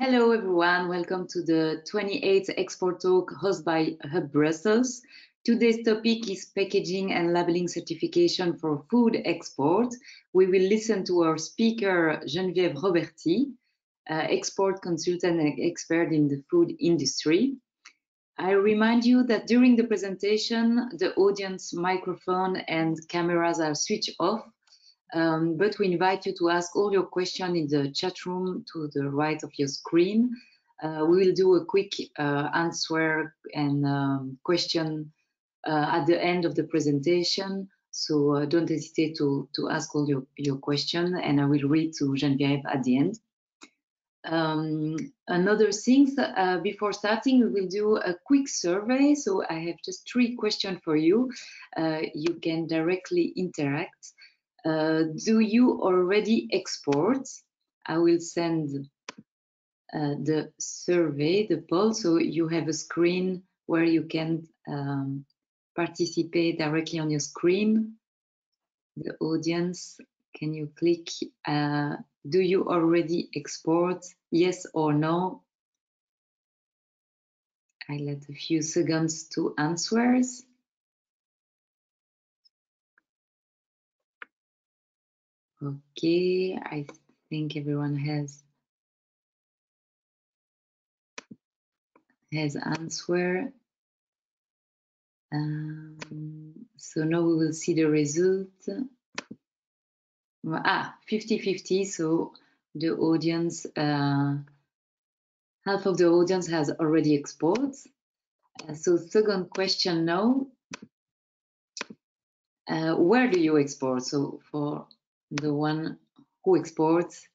Hello everyone, welcome to the 28th Export Talk hosted by Hub Brussels. Today's topic is packaging and labeling certification for food export. We will listen to our speaker Geneviève Roberti, export consultant and expert in the food industry. I remind you that during the presentation, the audience microphone and cameras are switched off. But we invite you to ask all your questions in the chat room to the right of your screen. We will do a quick answer and question at the end of the presentation. So don't hesitate to ask all your questions, and I will read to Geneviève at the end. Another thing, before starting, we will do a quick survey. So I have just 3 questions for you. You can directly interact. Do you already export? I will send the survey, the poll, so you have a screen where you can participate directly on your screen. The audience, can you click, do you already export? Yes or no? I let a few seconds to answers. Okay, I think everyone has answer. So now we will see the result. 50-50, so the audience, half of the audience has already exported. So second question now, where do you export? So for the one who exports,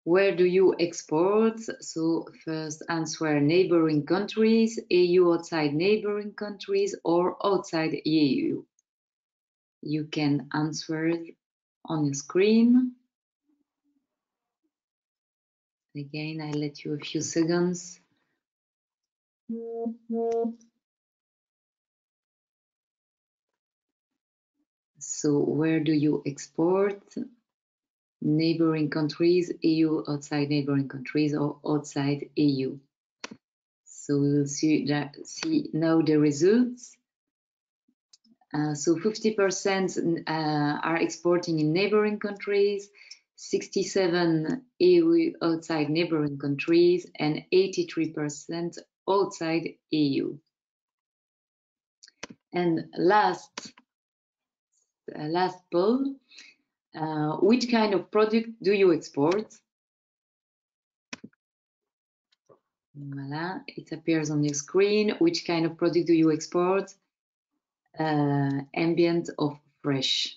where do you export? So first answer, neighboring countries, EU outside neighboring countries, or outside EU. You can answer on your screen. Again, I let you a few seconds. So where do you export? Neighboring countries, EU outside neighboring countries, or outside EU. So we will see now the results. So 50% are exporting in neighboring countries, 67% EU outside neighboring countries, and 83% outside EU. And last poll, which kind of product do you export? Voila, it appears on your screen. Which kind of product do you export? Ambient or fresh?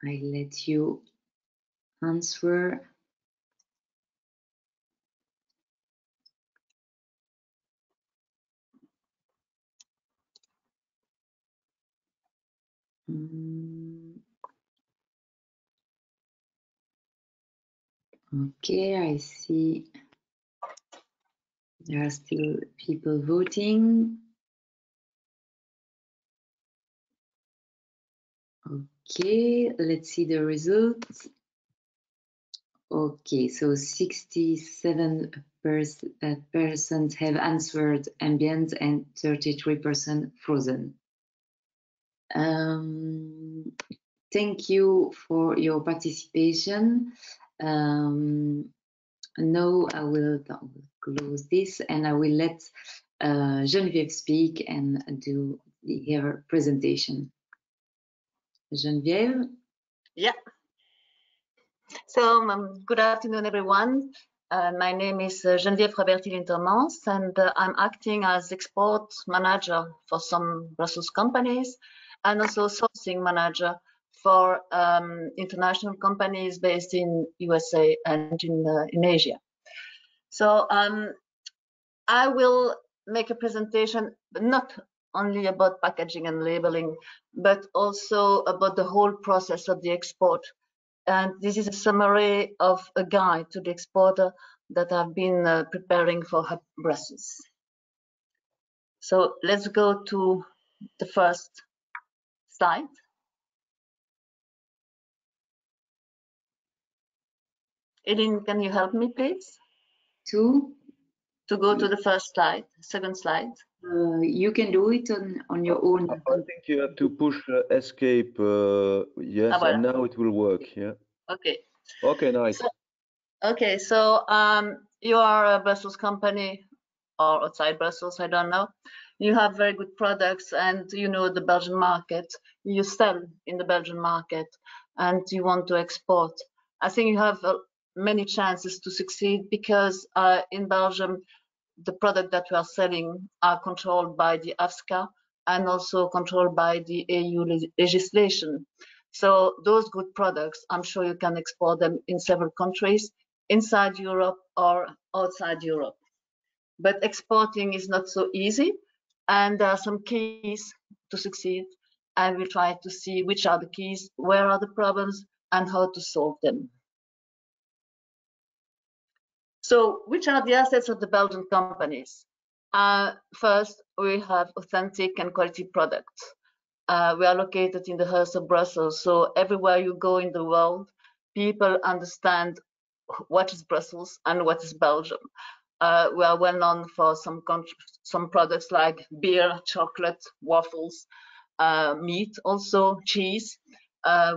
I let you answer. Okay, I see there are still people voting. Okay, let's see the results. Okay, so 67% have answered ambient and 33% frozen. Thank you for your participation. Now I will close this and I will let Geneviève speak and do her presentation. Geneviève? Yeah. So good afternoon, everyone. My name is Geneviève Roberti-Lintermans, and I'm acting as export manager for some Brussels companies and also sourcing manager for international companies based in USA and in Asia. So I will make a presentation not only about packaging and labeling, but also about the whole process of the export. And this is a summary of a guide to the exporter that I've been preparing for Hub Brussels. So let's go to the first slide. Eileen, can you help me, please? To go to the first slide, second slide. You can do it on your own. I think you have to push escape. Yes, voilà. And now it will work. Yeah. Okay. Okay, nice. So you are a Brussels company or outside Brussels, I don't know. You have very good products and you know the Belgian market. You sell in the Belgian market and you want to export. I think you have many chances to succeed because in Belgium, the product that we are selling are controlled by the AFSCA and also controlled by the EU legislation. So those good products, I'm sure you can export them in several countries, inside Europe or outside Europe. But exporting is not so easy, and there are some keys to succeed, and we'll try to see which are the keys, where are the problems, and how to solve them. So which are the assets of the Belgian companies? First, we have authentic and quality products. We are located in the heart of Brussels, so everywhere you go in the world, people understand what is Brussels and what is Belgium. We are well known for some products like beer, chocolate, waffles, meat, also cheese.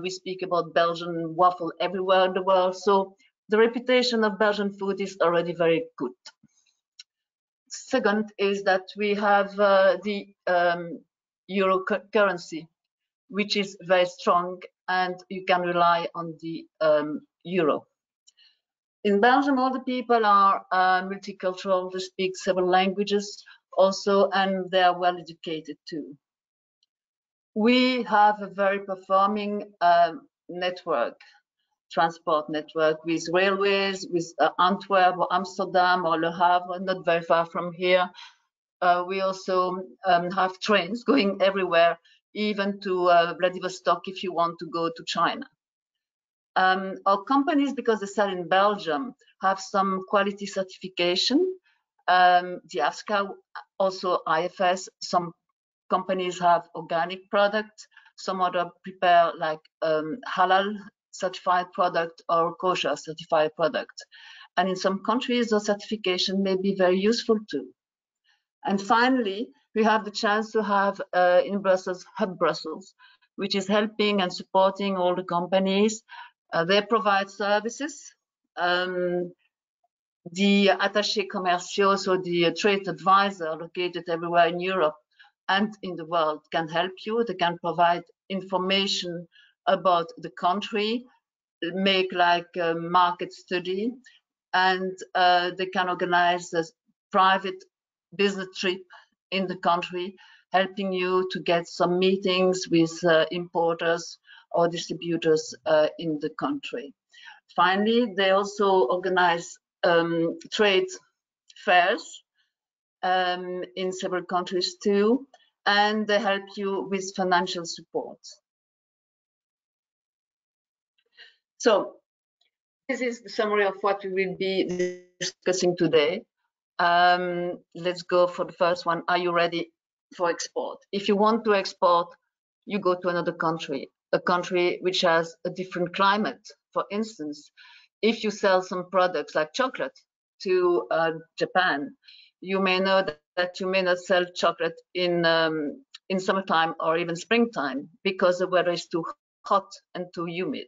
We speak about Belgian waffle everywhere in the world, so the reputation of Belgian food is already very good. Second is that we have the euro currency, which is very strong, and you can rely on the euro. In Belgium, all the people are multicultural. They speak several languages also, and they are well educated too. We have a very performing network, transport network with railways, with Antwerp or Amsterdam or Le Havre, not very far from here. We also have trains going everywhere, even to Vladivostok if you want to go to China. Our companies, because they sell in Belgium, have some quality certification. The AFSCA, also IFS, some companies have organic product, some other prepare like halal certified product or kosher certified product. And in some countries, the certification may be very useful too. And finally, we have the chance to have in Brussels, Hub Brussels, which is helping and supporting all the companies. They provide services. The attaché commerciaux, so the trade advisor located everywhere in Europe and in the world, can help you. They can provide information about the country, make like a market study, and they can organize a private business trip in the country, helping you to get some meetings with importers or distributors in the country. Finally, they also organize trade fairs in several countries too, and they help you with financial support. So this is the summary of what we will be discussing today. Let's go for the first one. Are you ready for export? If you want to export, you go to another country, a country which has a different climate. For instance, if you sell some products like chocolate to Japan, you may know that you may not sell chocolate in summertime or even springtime because the weather is too hot and too humid.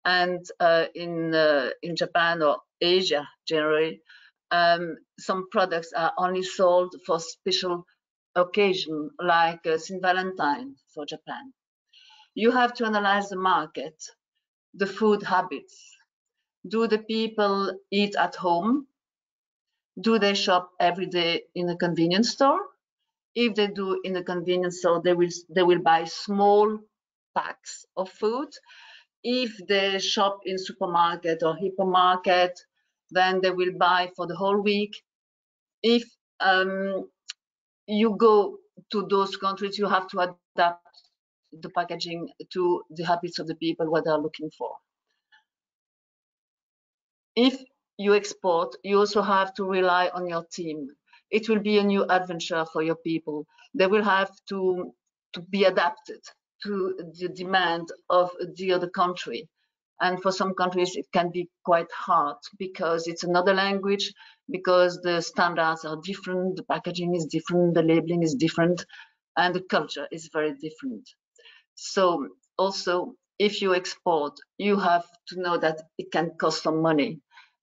And in Japan or Asia generally, some products are only sold for special occasion, like St. Valentine for Japan. You have to analyze the market, the food habits. Do the people eat at home? Do they shop every day in a convenience store? If they do in a convenience store, they will buy small packs of food. If they shop in supermarket or hypermarket, then they will buy for the whole week. If you go to those countries, you have to adapt the packaging to the habits of the people, what they're looking for. If you export, you also have to rely on your team. It will be a new adventure for your people. They will have to be adapted to the demand of the other country. And for some countries, it can be quite hard because it's another language, because the standards are different, the packaging is different, the labeling is different, and the culture is very different. So also, if you export, you have to know that it can cost some money,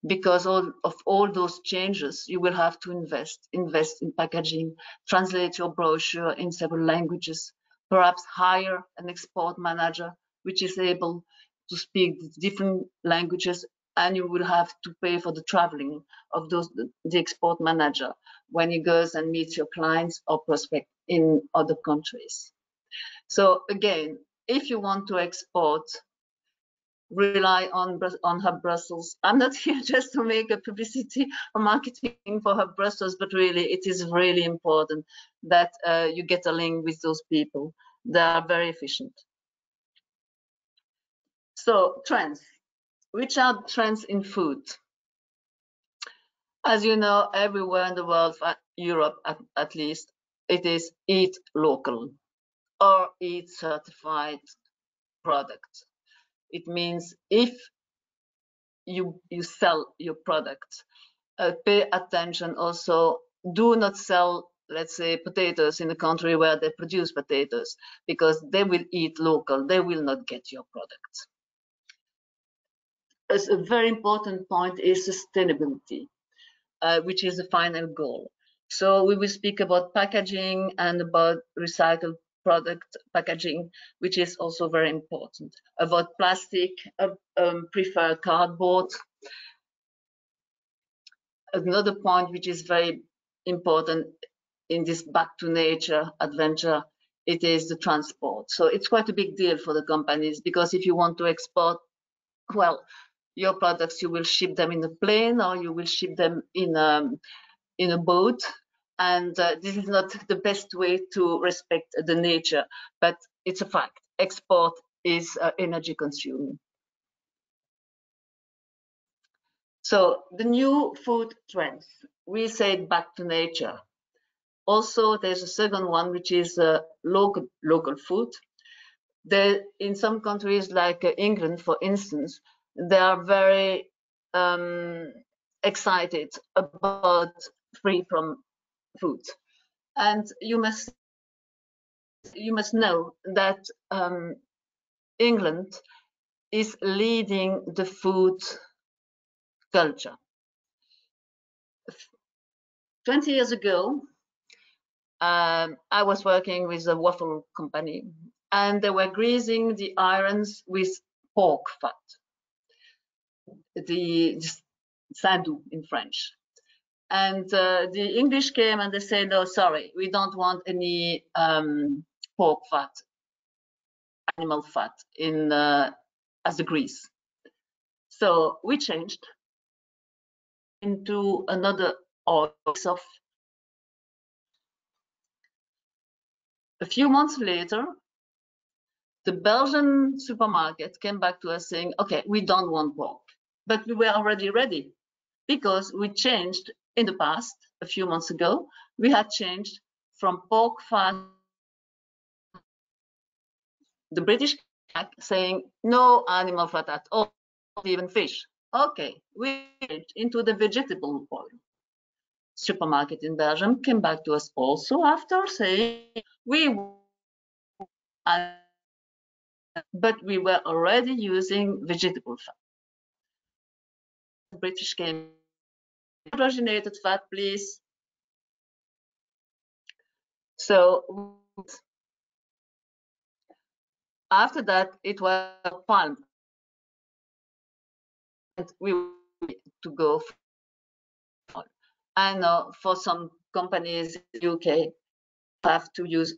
because of all those changes, you will have to invest in packaging, translate your brochure in several languages, perhaps hire an export manager which is able to speak different languages, and you will have to pay for the traveling of the export manager when he goes and meets your clients or prospect in other countries. So again, if you want to export, rely on Hub Brussels. I'm not here just to make a publicity or marketing for Hub Brussels, but really it is really important that you get a link with those people. They are very efficient. So trends. Which are trends in food? As you know, everywhere in the world, Europe at least, it is eat local or eat certified product. It means if you sell your product, pay attention also, do not sell, let's say, potatoes in a country where they produce potatoes, because they will eat local, they will not get your product. As a very important point is sustainability, which is the final goal. So we will speak about packaging and about recycled product packaging, which is also very important. About plastic, prefer cardboard. Another point which is very important in this back to nature adventure, it is the transport. So it's quite a big deal for the companies, because if you want to export, well, your products, you will ship them in a plane or you will ship them in a boat. And this is not the best way to respect the nature, but it's a fact. Export is energy consuming. So the new food trends, we said back to nature. Also, there's a second one, which is local food. In some countries like England, for instance, they are very excited about free from food. And you must know that England is leading the food culture. 20 years ago, I was working with a waffle company, and they were greasing the irons with pork fat, the sandou in French. And the English came and they said, no, sorry, we don't want any pork fat, animal fat as a grease. So we changed into another oil of. A few months later, the Belgian supermarket came back to us saying, okay, we don't want pork, but we were already ready, because we changed in the past, a few months ago, we had changed from pork fat, the British saying no animal fat at all, not even fish. Okay, we changed into the vegetable oil. Supermarket in Belgium came back to us also after saying but we were already using vegetable fat. The British came, hydrogenated fat, please. So after that, it was palm, and we were to go. And for some companies in the UK, have to use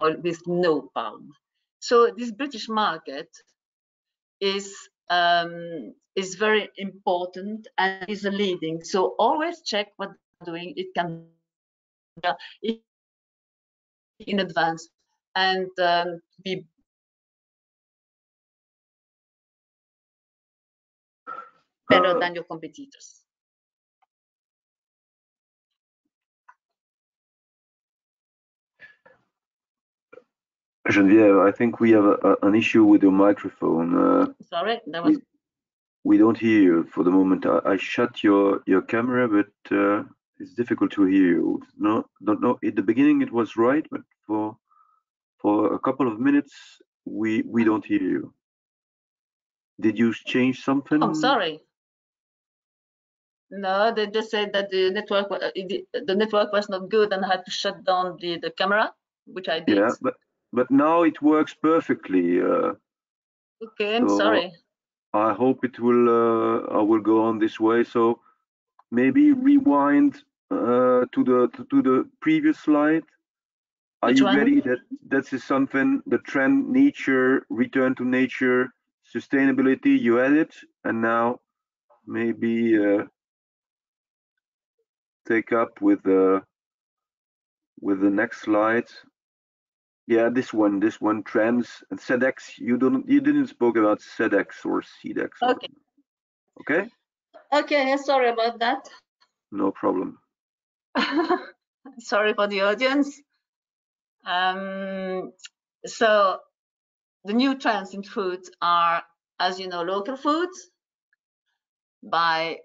oil with no palm. So this British market is very important and is a leading. So always check what they're doing. It can be in advance and be better than your competitors. Geneviève, I think we have an issue with your microphone. Sorry, there was. We don't hear you for the moment. I shut your camera, but it's difficult to hear you. No, don't know. At the beginning it was right, but for a couple of minutes we don't hear you. Did you change something? Oh, sorry. No, they just said that the network was not good and I had to shut down the camera, which I did. Yeah, but now it works perfectly. Okay, I'm so sorry. I hope it will. I will go on this way. So maybe rewind to the previous slide. Are Which you one? ready? That is something. The trend, nature, return to nature, sustainability. You had it, and now maybe take up with the next slide. Yeah, this one, trends and SEDEX. You didn't spoke about SEDEX or CEDEX. Okay. Okay. Okay, sorry about that. No problem. Sorry for the audience. So the new trends in food are, as you know, local foods, by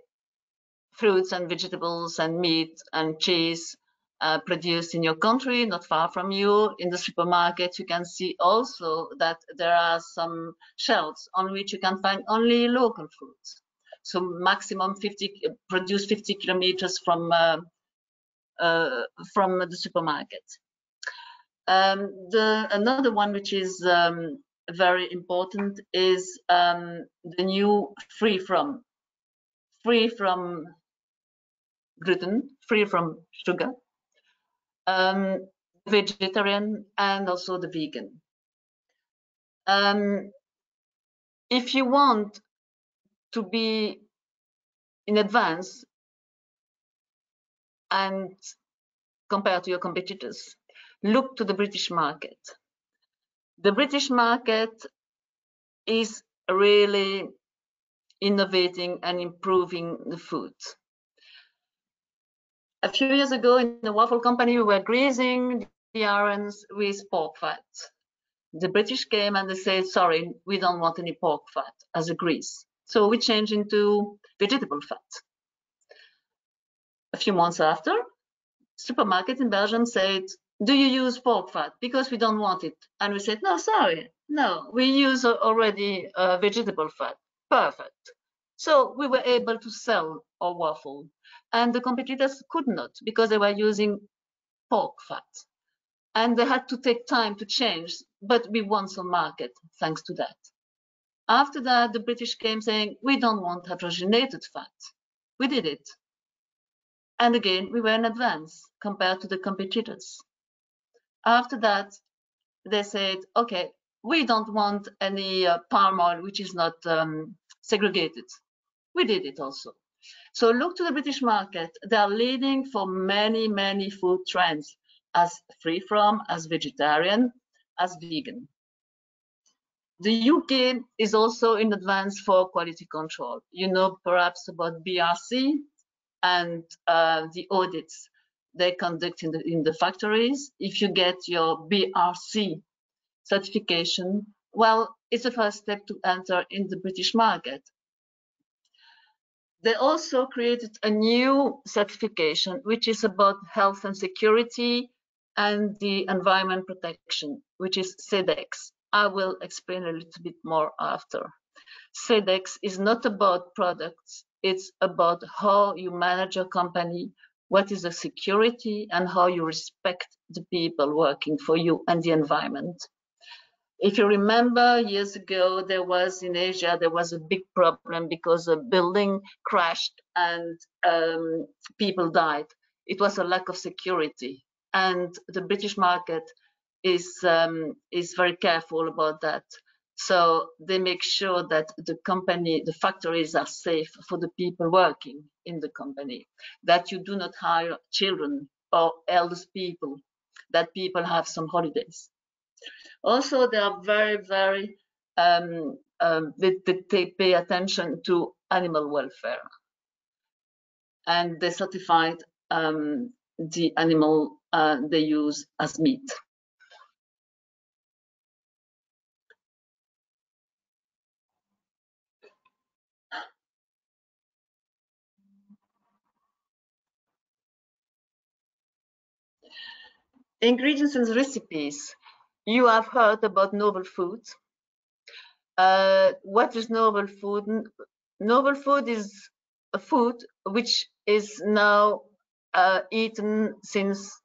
fruits and vegetables and meat and cheese produced in your country, not far from you. In the supermarket, you can see also that there are some shelves on which you can find only local foods. So maximum 50 kilometers from the supermarket. Another one which is very important is the new free from gluten, free from sugar, vegetarian, and also the vegan. If you want to be in advance and compared to your competitors, look to the British market. The British market is really innovating and improving the food. A few years ago in the waffle company, we were greasing the irons with pork fat. The British came and they said, sorry, we don't want any pork fat as a grease. So we changed into vegetable fat. A few months after, supermarkets in Belgium said, do you use pork fat? Because we don't want it. And we said, no, sorry, no, we use already vegetable fat. Perfect. So we were able to sell our waffle. And the competitors could not because they were using pork fat. And they had to take time to change, but we won some market thanks to that. After that, the British came saying, we don't want hydrogenated fat. We did it. And again, we were in advance compared to the competitors. After that, they said, okay, we don't want any palm oil which is not segregated. We did it also. So look to the British market. They are leading for many, many food trends, as free from, as vegetarian, as vegan. The UK is also in advance for quality control. You know perhaps about BRC and the audits they conduct in the factories. If you get your BRC certification, well, it's the first step to enter in the British market. They also created a new certification, which is about health and security and the environment protection, which is SEDEX. I will explain a little bit more after. SEDEX is not about products, it's about how you manage your company, what is the security, and how you respect the people working for you and the environment. If you remember, years ago, in Asia, there was a big problem because a building crashed and people died. It was a lack of security. And the British market is very careful about that. So they make sure that the factories are safe for the people working in the company, that you do not hire children or elderly people, that people have some holidays. Also, they are very, very, they pay attention to animal welfare. And they certified the animal they use as meat. Ingredients and recipes. You have heard about novel food. What is novel food? Novel food is a food which is now eaten since,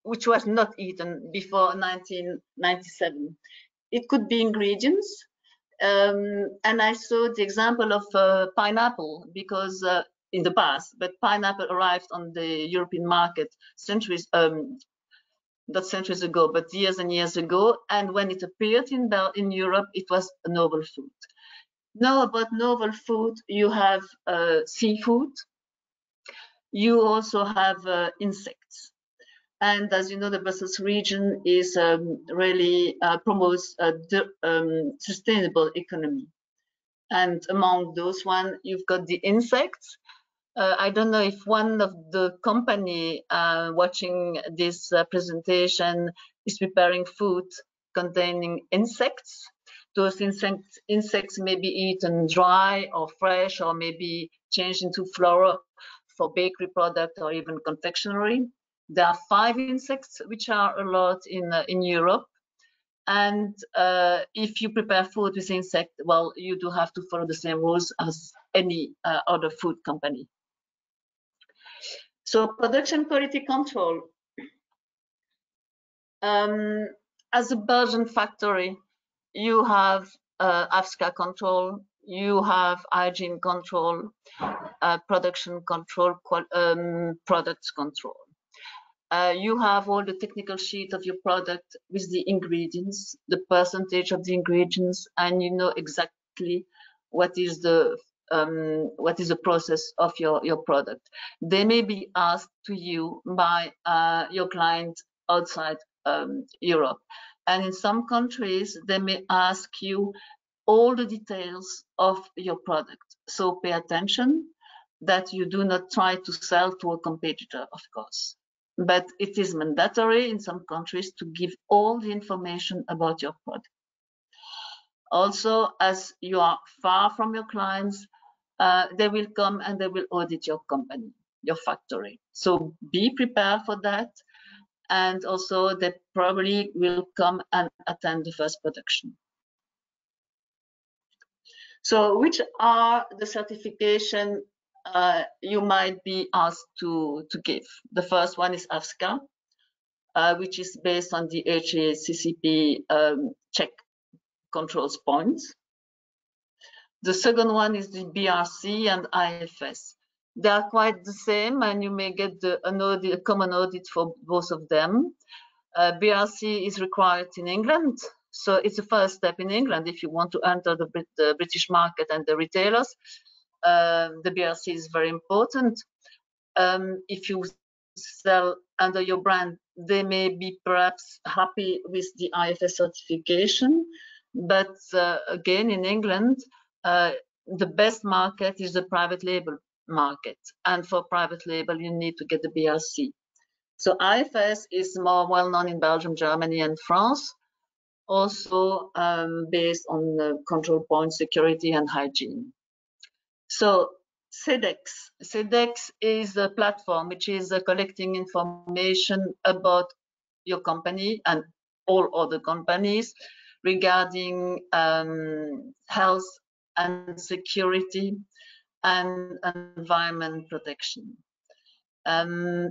which was not eaten before 1997. It could be ingredients. And I saw the example of pineapple, because in the past, but pineapple arrived on the European market centuries, not centuries ago, but years and years ago. And when it appeared in Europe, it was a novel food. Now about novel food, you have seafood. You also have insects. And as you know, the Brussels region is really promotes the sustainable economy. And among those one, you've got the insects. I don't know if one of the company watching this presentation is preparing food containing insects. Those insects may be eaten dry or fresh, or maybe changed into flour for bakery product or even confectionery. There are 5 insects which are allowed in Europe. And if you prepare food with insect, well, you do have to follow the same rules as any other food company. So production quality control. As a Belgian factory, you have AFSCA control, you have hygiene control, production control, products control. You have all the technical sheet of your product with the ingredients, the percentage of the ingredients, and you know exactly what is the process of your product. They may be asked to you by your client outside Europe, and in some countries they may ask you all the details of your product. So pay attention that you do not try to sell to a competitor, of course. But it is mandatory in some countries to give all the information about your product. Also, as you are far from your clients, they will come and they will audit your company, your factory. So be prepared for that. And also they probably will come and attend the first production. So which are the certification you might be asked to give? The first one is AFSCA, which is based on the HACCP check controls points. The second one is the BRC and IFS. They are quite the same, and you may get a common audit for both of them. BRC is required in England, so it's the first step in England if you want to enter the British market and the retailers. The BRC is very important. If you sell under your brand, they may be perhaps happy with the IFS certification, but again, in England, the best market is the private label market, and for private label, you need to get the BRC. So IFS is more well-known in Belgium, Germany, and France, also based on the control point security and hygiene. So CEDEX is a platform which is collecting information about your company and all other companies regarding health and security and environment protection.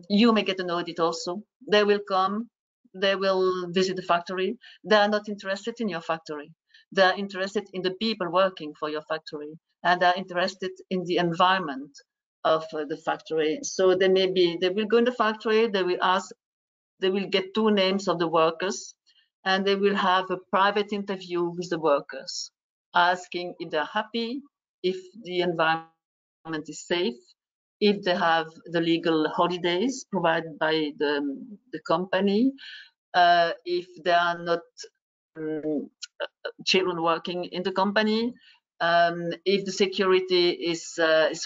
You may get an audit also. They will come, they will visit the factory. They are not interested in your factory. They are interested in the people working for your factory, and they are interested in the environment of the factory. So they will go in the factory, they will get 2 names of the workers, and they will have a private interview with the workers, asking if they're happy, if the environment is safe, if they have the legal holidays provided by the company, if there are not children working in the company, if the security is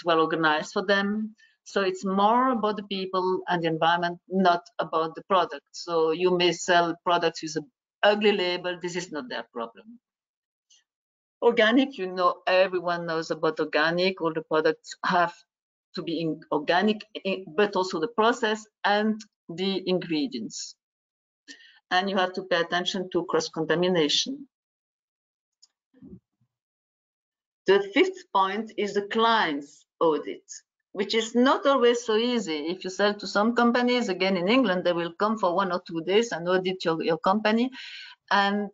well organized for them. So it's more about the people and the environment, not about the product. So you may sell products with an ugly label. This is not their problem. Organic, you know, everyone knows about organic. All the products have to be organic, but also the process and the ingredients. And you have to pay attention to cross-contamination. The fifth point is the client's audit, which is not always so easy. If you sell to some companies, again in England, they will come for 1 or 2 days and audit your company. And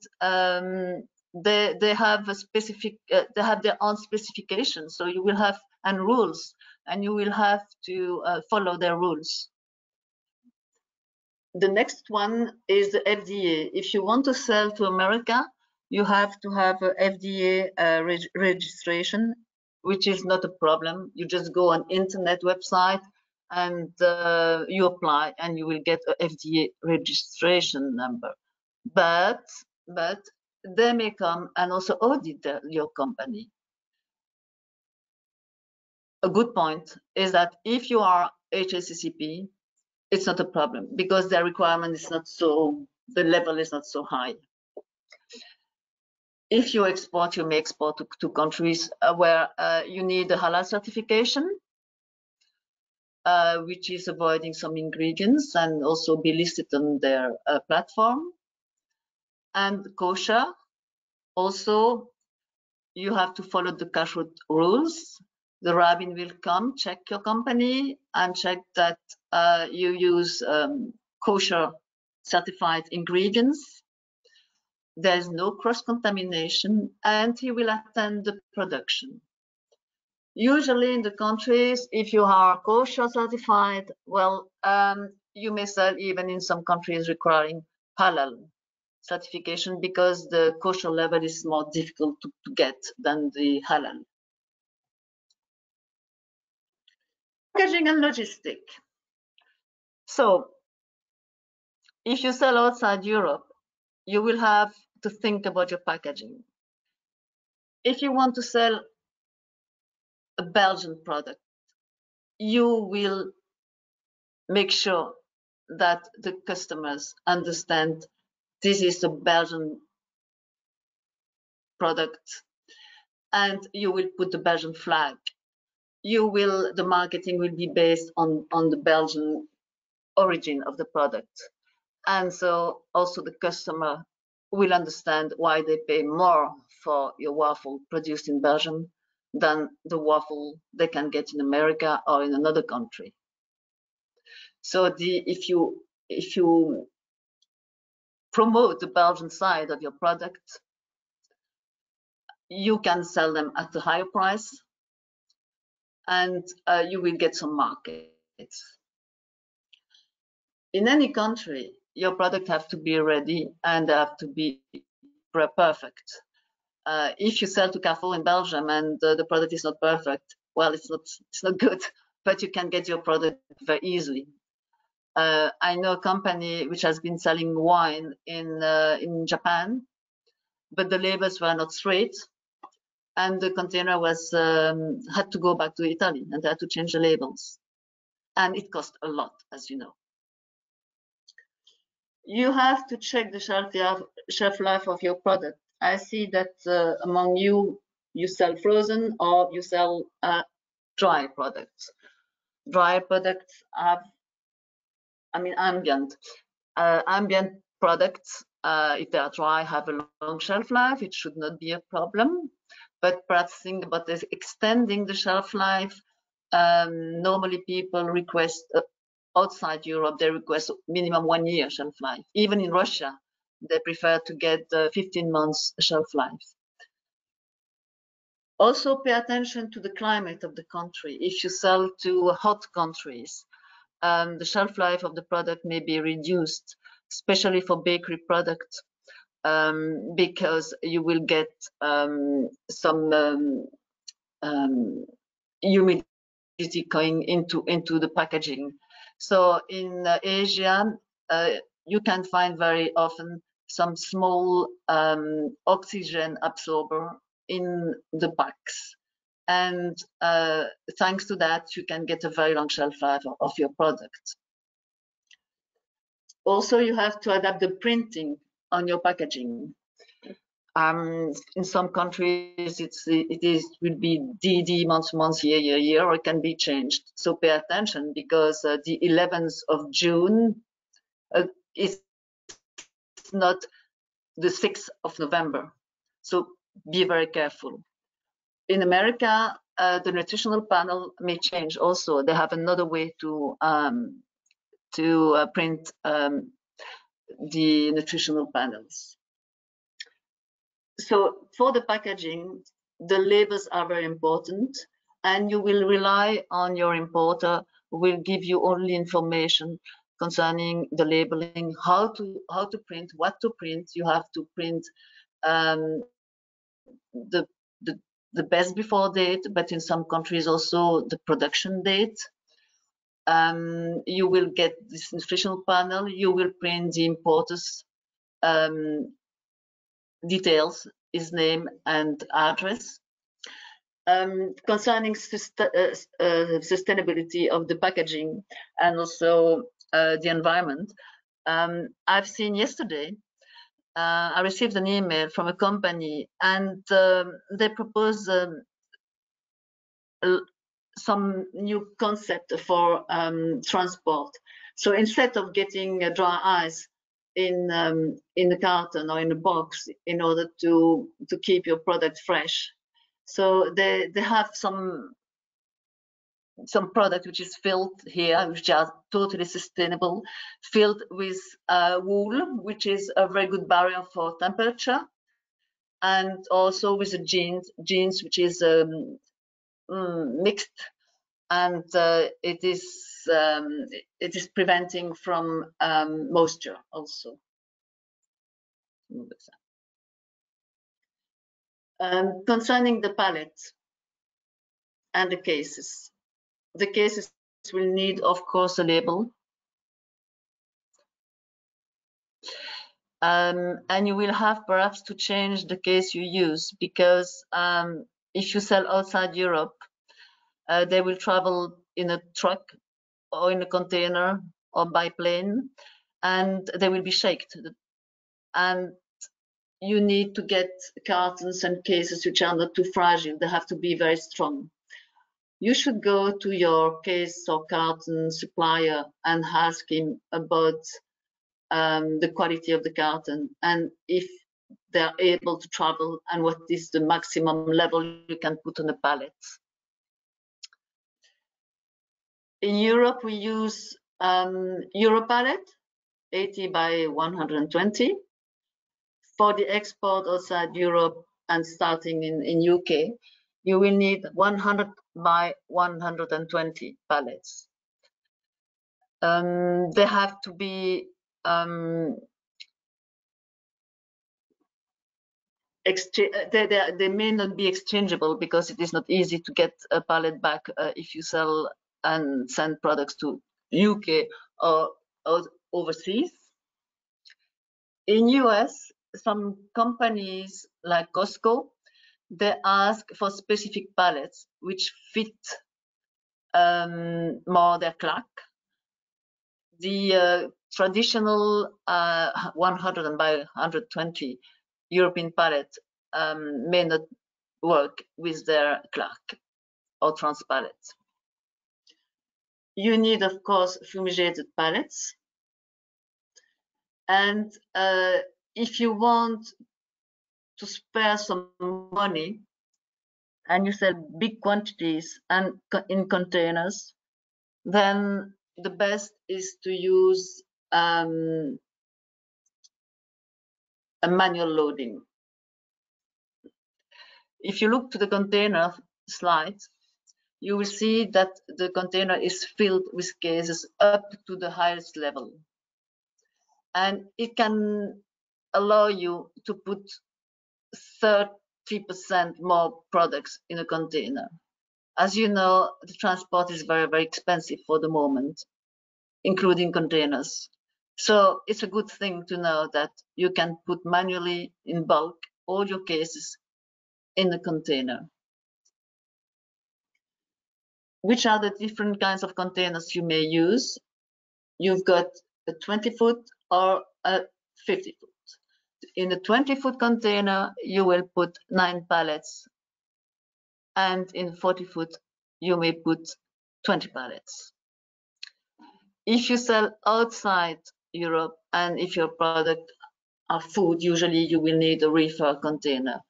they have a specific, they have their own specifications. So you will have and rules, and you will have to follow their rules. The next one is the FDA. If you want to sell to America, you have to have a FDA registration, which is not a problem. You just go on internet website and you apply, and you will get a FDA registration number. But they may come and also audit your company. A good point is that if you are HACCP, it's not a problem because their requirement is not so, the level is not so high. If you export, you may export to countries where you need a halal certification, which is avoiding some ingredients and also be listed on their platform. And kosher, also, you have to follow the kashrut rules. The rabbin will come, check your company, and check that you use kosher certified ingredients. There's no cross-contamination, and he will attend the production. Usually in the countries, if you are kosher certified, well, you may sell even in some countries requiring halal certification because the kosher level is more difficult to get than the halal. Packaging and logistic. So if you sell outside Europe, you will have to think about your packaging. If you want to sell a Belgian product, you will make sure that the customers understand this is a Belgian product, and you will put the Belgian flag. The marketing will be based on the Belgian origin of the product. And so also the customer will understand why they pay more for your waffle produced in Belgium than the waffle they can get in America or in another country. So if you promote the Belgian side of your product, you can sell them at a higher price, and you will get some markets. In any country, your product have to be ready and have to be perfect. If you sell to Carrefour in Belgium and the product is not perfect, well, it's not good, but you can get your product very easily. I know a company which has been selling wine in Japan, but the labels were not straight, and the container was had to go back to Italy, and they had to change the labels, and it cost a lot, as you know. You have to check the shelf life of your product. I see that among you sell frozen or you sell dry products. Dry products have, ambient products, if they are dry, have a long shelf life. It should not be a problem. But perhaps think about this, extending the shelf life. Normally people request, outside Europe, they request minimum 1 year shelf life. Even in Russia, they prefer to get 15 months shelf life. Also pay attention to the climate of the country. If you sell to hot countries, the shelf life of the product may be reduced, especially for bakery products, because you will get some humidity going into the packaging. So in Asia, you can find very often some small oxygen absorber in the packs. And thanks to that, you can get a very long shelf life of your product. Also, you have to adapt the printing on your packaging. In some countries, it will be DD month, year, or it can be changed. So pay attention, because the 11th of June is not the 6th of November. So be very careful. In America, the nutritional panel may change also. They have another way to print the nutritional panels. So for the packaging, the labels are very important, and you will rely on your importer, who will give you only information concerning the labeling, how to print, what to print. You have to print the best before date, but in some countries also the production date. You will get this nutritional panel. You will print the importer's details, his name and address. Concerning sustainability of the packaging and also the environment, I've seen yesterday, I received an email from a company, and they propose some new concept for transport. So instead of getting dry ice in a carton or in a box in order to keep your product fresh, so they have some product which is filled here, which are totally sustainable, filled with wool, which is a very good barrier for temperature, and also with a jeans which is mixed, and it is preventing from moisture also. Concerning the pallet and the cases will need, of course, a label, and you will have perhaps to change the case you use, because if you sell outside Europe, they will travel in a truck or in a container or by plane, and they will be shaped, and you need to get cartons and cases which are not too fragile. They have to be very strong. You should go to your case or carton supplier and ask him about the quality of the carton, and if they're able to travel, and what is the maximum level you can put on a pallet. In Europe, we use Europallet 80 by 120. For the export outside Europe and starting in UK, you will need 100 by 120 pallets. They have to be they may not be exchangeable, because it is not easy to get a pallet back if you sell and send products to UK or overseas. In US, some companies like Costco, they ask for specific pallets which fit more their clock. The traditional 100 by 120 European pallet may not work with their clock or trans pallets. You need, of course, fumigated pallets. And if you want to spare some money and you sell big quantities and in containers, then the best is to use a manual loading. If you look to the container slide, you will see that the container is filled with cases up to the highest level. And it can allow you to put 30% more products in a container. As you know, the transport is very, very expensive for the moment, including containers. So it's a good thing to know that you can put manually in bulk all your cases in a container. Which are the different kinds of containers you may use? You've got a 20-foot or a 50-foot. in a 20-foot container, you will put 9 pallets. And in 40-foot, you may put 20 pallets. If you sell outside Europe and if your product are food, usually you will need a reefer container.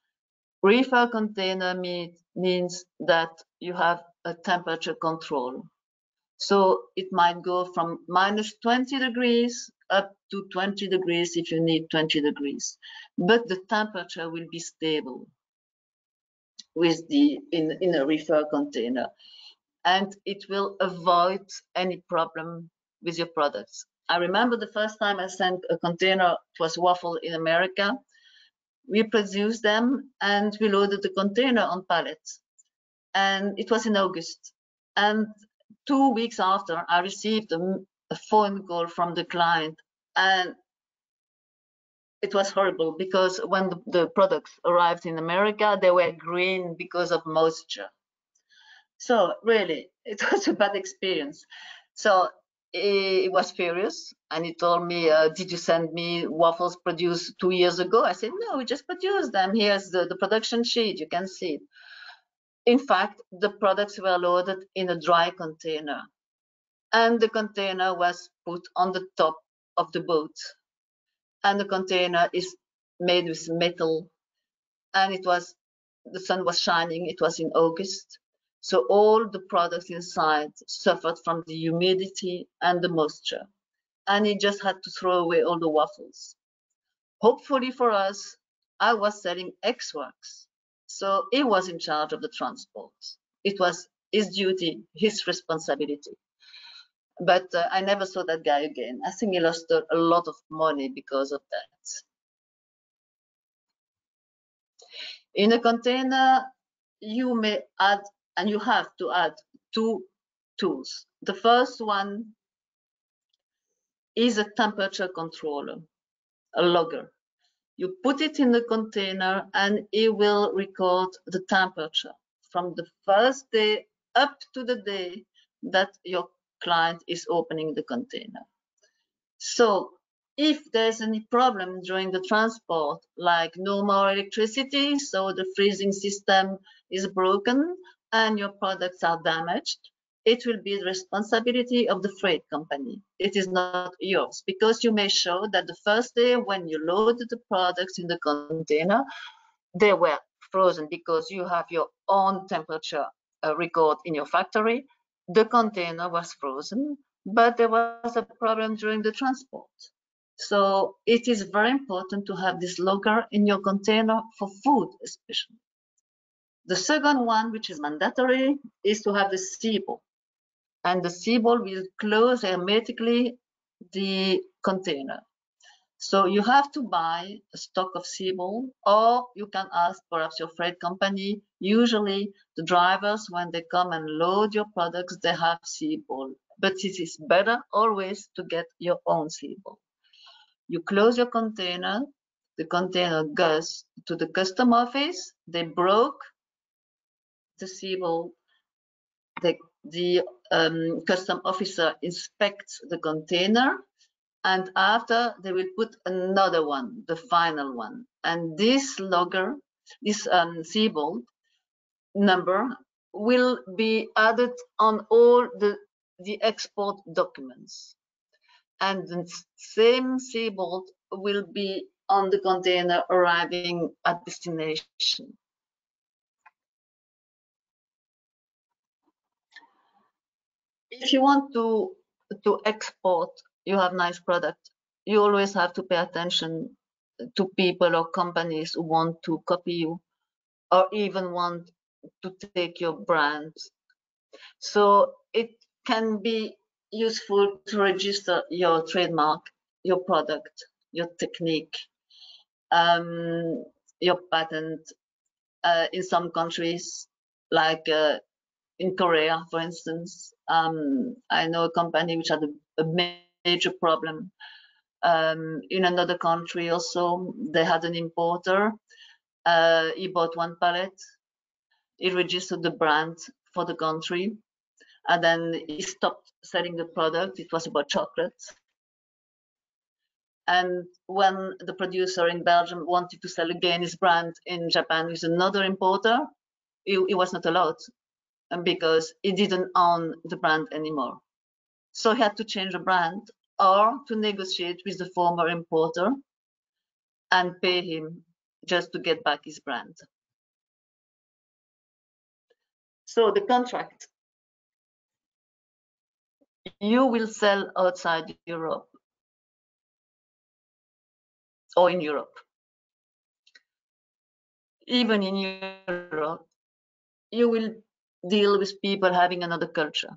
Reefer container means that you have a temperature control. So it might go from -20 degrees up to 20 degrees if you need 20 degrees. But the temperature will be stable with in a reefer container. And it will avoid any problem with your products. I remember the first time I sent a container, it was waffle in America. We produced them and we loaded the container on pallets. And it was in August. And 2 weeks after, I received a phone call from the client. And it was horrible because when the products arrived in America, they were green because of moisture. So really, it was a bad experience. So he was furious and he told me, did you send me waffles produced 2 years ago? I said, no, we just produced them. Here's the production sheet, you can see it. In fact, the products were loaded in a dry container and the container was put on the top of the boat. And the container is made with metal and the sun was shining, it was in August. So all the products inside suffered from the humidity and the moisture. And he just had to throw away all the waffles. Hopefully for us, I was selling ex-works. So he was in charge of the transport. It was his duty, his responsibility. But I never saw that guy again. I think he lost a lot of money because of that. In a container, you may add, and you have to add 2 tools. The first one is a temperature controller, a logger. You put it in the container and it will record the temperature from the first day up to the day that your client is opening the container. So if there's any problem during the transport, like no more electricity, so the freezing system is broken and your products are damaged, it will be the responsibility of the freight company. It is not yours, because you may show that the first day when you loaded the products in the container, they were frozen because you have your own temperature record in your factory. The container was frozen, but there was a problem during the transport. So it is very important to have this logger in your container for food, especially. The second one, which is mandatory, is to have the C-ball. And the C-ball will close hermetically the container. So you have to buy a stock of C-ball, or you can ask perhaps your freight company. Usually the drivers, when they come and load your products, they have C-ball. But it is better always to get your own C-ball. You close your container, the container goes to the custom office, they broke the C-ball, the custom officer inspects the container, and after they will put another one, the final one. And this logger, this C-ball number will be added on all the export documents. And the same C-ball will be on the container arriving at destination. If you want to export, you have nice product, you always have to pay attention to people or companies who want to copy you or even want to take your brand. So it can be useful to register your trademark, your product, your technique, your patent. In some countries, like in Korea, for instance, I know a company which had a major problem. In another country also, they had an importer. He bought 1 pallet. He registered the brand for the country, and then he stopped selling the product. It was about chocolate. And when the producer in Belgium wanted to sell again his brand in Japan with another importer, he was not allowed because he didn't own the brand anymore. So he had to change the brand or to negotiate with the former importer and pay him just to get back his brand. So the contract, you will sell outside Europe or in Europe. Even in Europe, you will deal with people having another culture.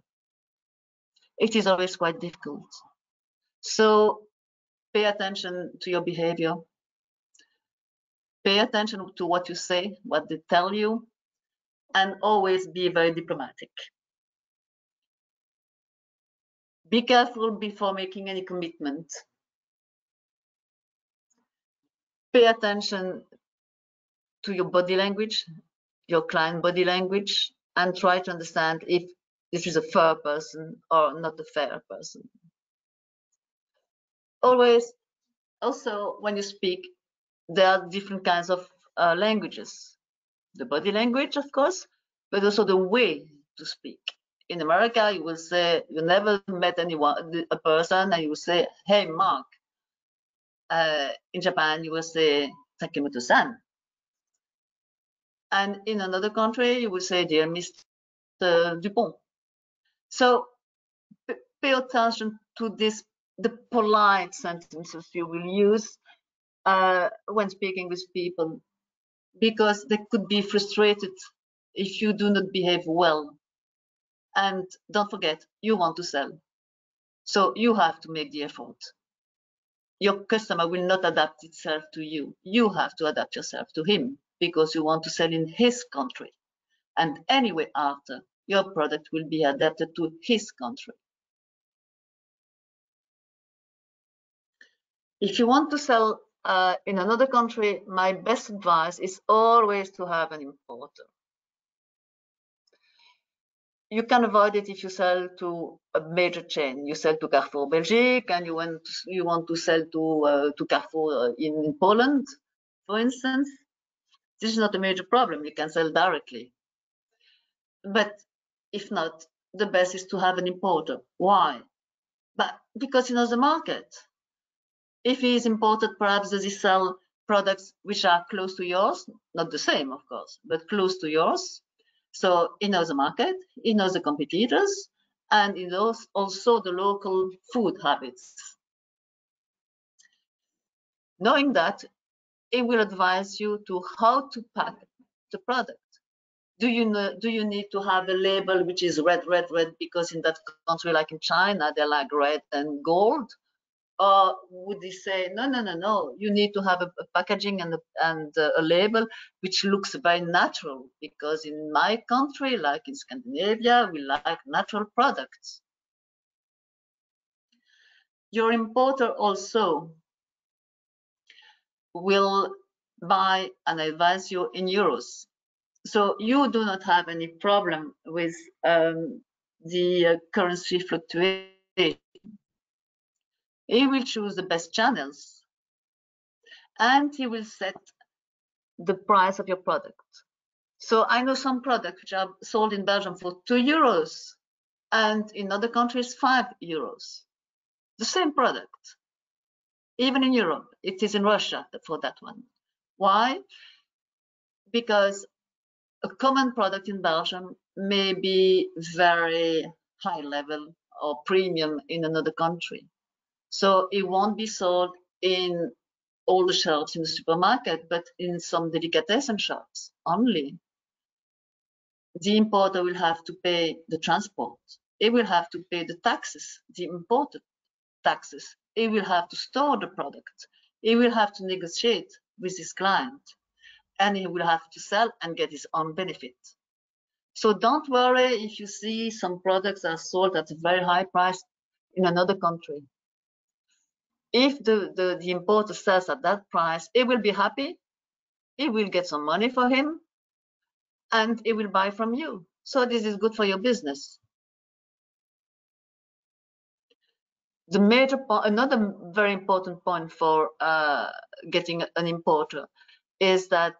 It is always quite difficult. So pay attention to your behavior. Pay attention to what you say, what they tell you, and always be very diplomatic. Be careful before making any commitment. Pay attention to your body language, your client body language, and try to understand if this is a fair person or not a fair person. Always, also, when you speak, there are different kinds of languages. The body language, of course, but also the way to speak. In America, you will say, you never met anyone, a person, and you will say, hey, Mark. In Japan, you will say, Takemoto-san. And in another country, you will say, dear Mr. Dupont. So pay attention to this, the polite sentences you will use when speaking with people, because they could be frustrated if you do not behave well. And don't forget, you want to sell. So you have to make the effort. Your customer will not adapt itself to you. You have to adapt yourself to him because you want to sell in his country. And anyway, after, your product will be adapted to his country. If you want to sell in another country, my best advice is always to have an importer. You can avoid it if you sell to a major chain. You sell to Carrefour Belgique, and you want to sell to Carrefour in Poland, for instance. This is not a major problem. You can sell directly. But if not, the best is to have an importer. Why? But because he knows the market. If he is imported, perhaps does he sell products which are close to yours? Not the same, of course, but close to yours. So he knows the market, he knows the competitors, and he knows also the local food habits. Knowing that, he will advise you to how to pack the product. Do you need to have a label which is red, because in that country, like in China, they like red and gold? Or would they say, no, you need to have a packaging and a label which looks very natural, because in my country, like in Scandinavia, we like natural products. Your importer also will buy and advise you in euros. So you do not have any problem with the currency fluctuation. He will choose the best channels, and he will set the price of your product. So I know some products which are sold in Belgium for 2 euros and in other countries 5 euros. The same product. Even in Europe, it is in Russia for that one. Why? Because a common product in Belgium may be very high level or premium in another country. So it won't be sold in all the shelves in the supermarket, but in some delicatessen shops only. The importer will have to pay the transport. He will have to pay the taxes, the imported taxes. He will have to store the product. He will have to negotiate with his client, and he will have to sell and get his own benefit. So don't worry if you see some products are sold at a very high price in another country. If the importer sells at that price, he will be happy, he will get some money for him, and he will buy from you. So this is good for your business. The major point, another very important point for getting an importer is that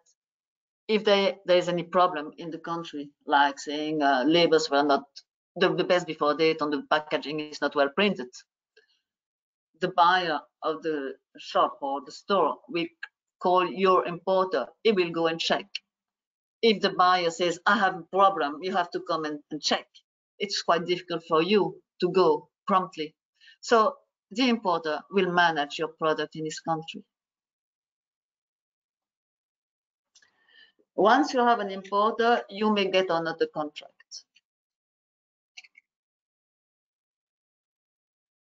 if there is any problem in the country, like saying labels were not the best before date on the packaging is not well printed, the buyer of the shop or the store will call your importer. He will go and check. If the buyer says, I have a problem, you have to come and check. It's quite difficult for you to go promptly. So the importer will manage your product in his country. Once you have an importer, you may get another contract.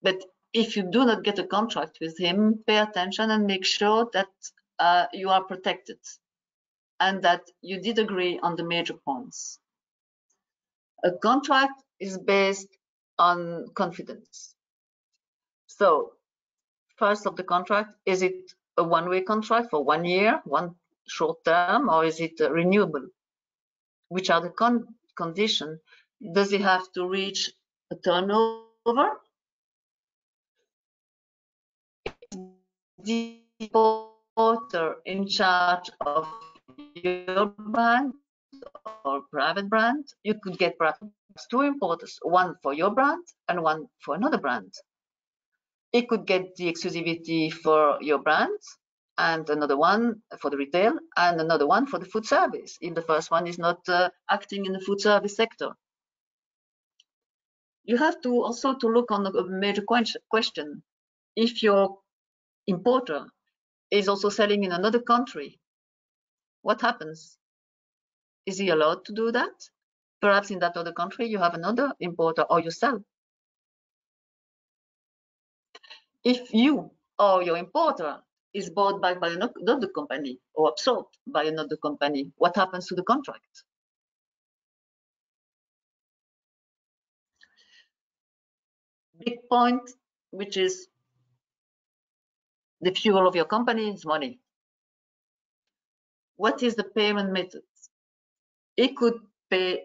But if you do not get a contract with him, pay attention and make sure that you are protected and that you did agree on the major points. A contract is based on confidence. So first of the contract, is it a one-way contract for 1 year, one short term, or is it renewable? Which are the conditions? Does it have to reach a turnover? The importer in charge of your brand or private brand, you could get perhaps 2 importers, one for your brand and one for another brand. It could get the exclusivity for your brand and another one for the retail and another one for the food service if the first one is not acting in the food service sector. You have to also to look on a major question. If your importer is also selling in another country, what happens? Is he allowed to do that? Perhaps in that other country you have another importer or you sell. If you or your importer is bought back by another company or absorbed by another company, what happens to the contract? Big point, which is the fuel of your company is money. What is the payment method? It could pay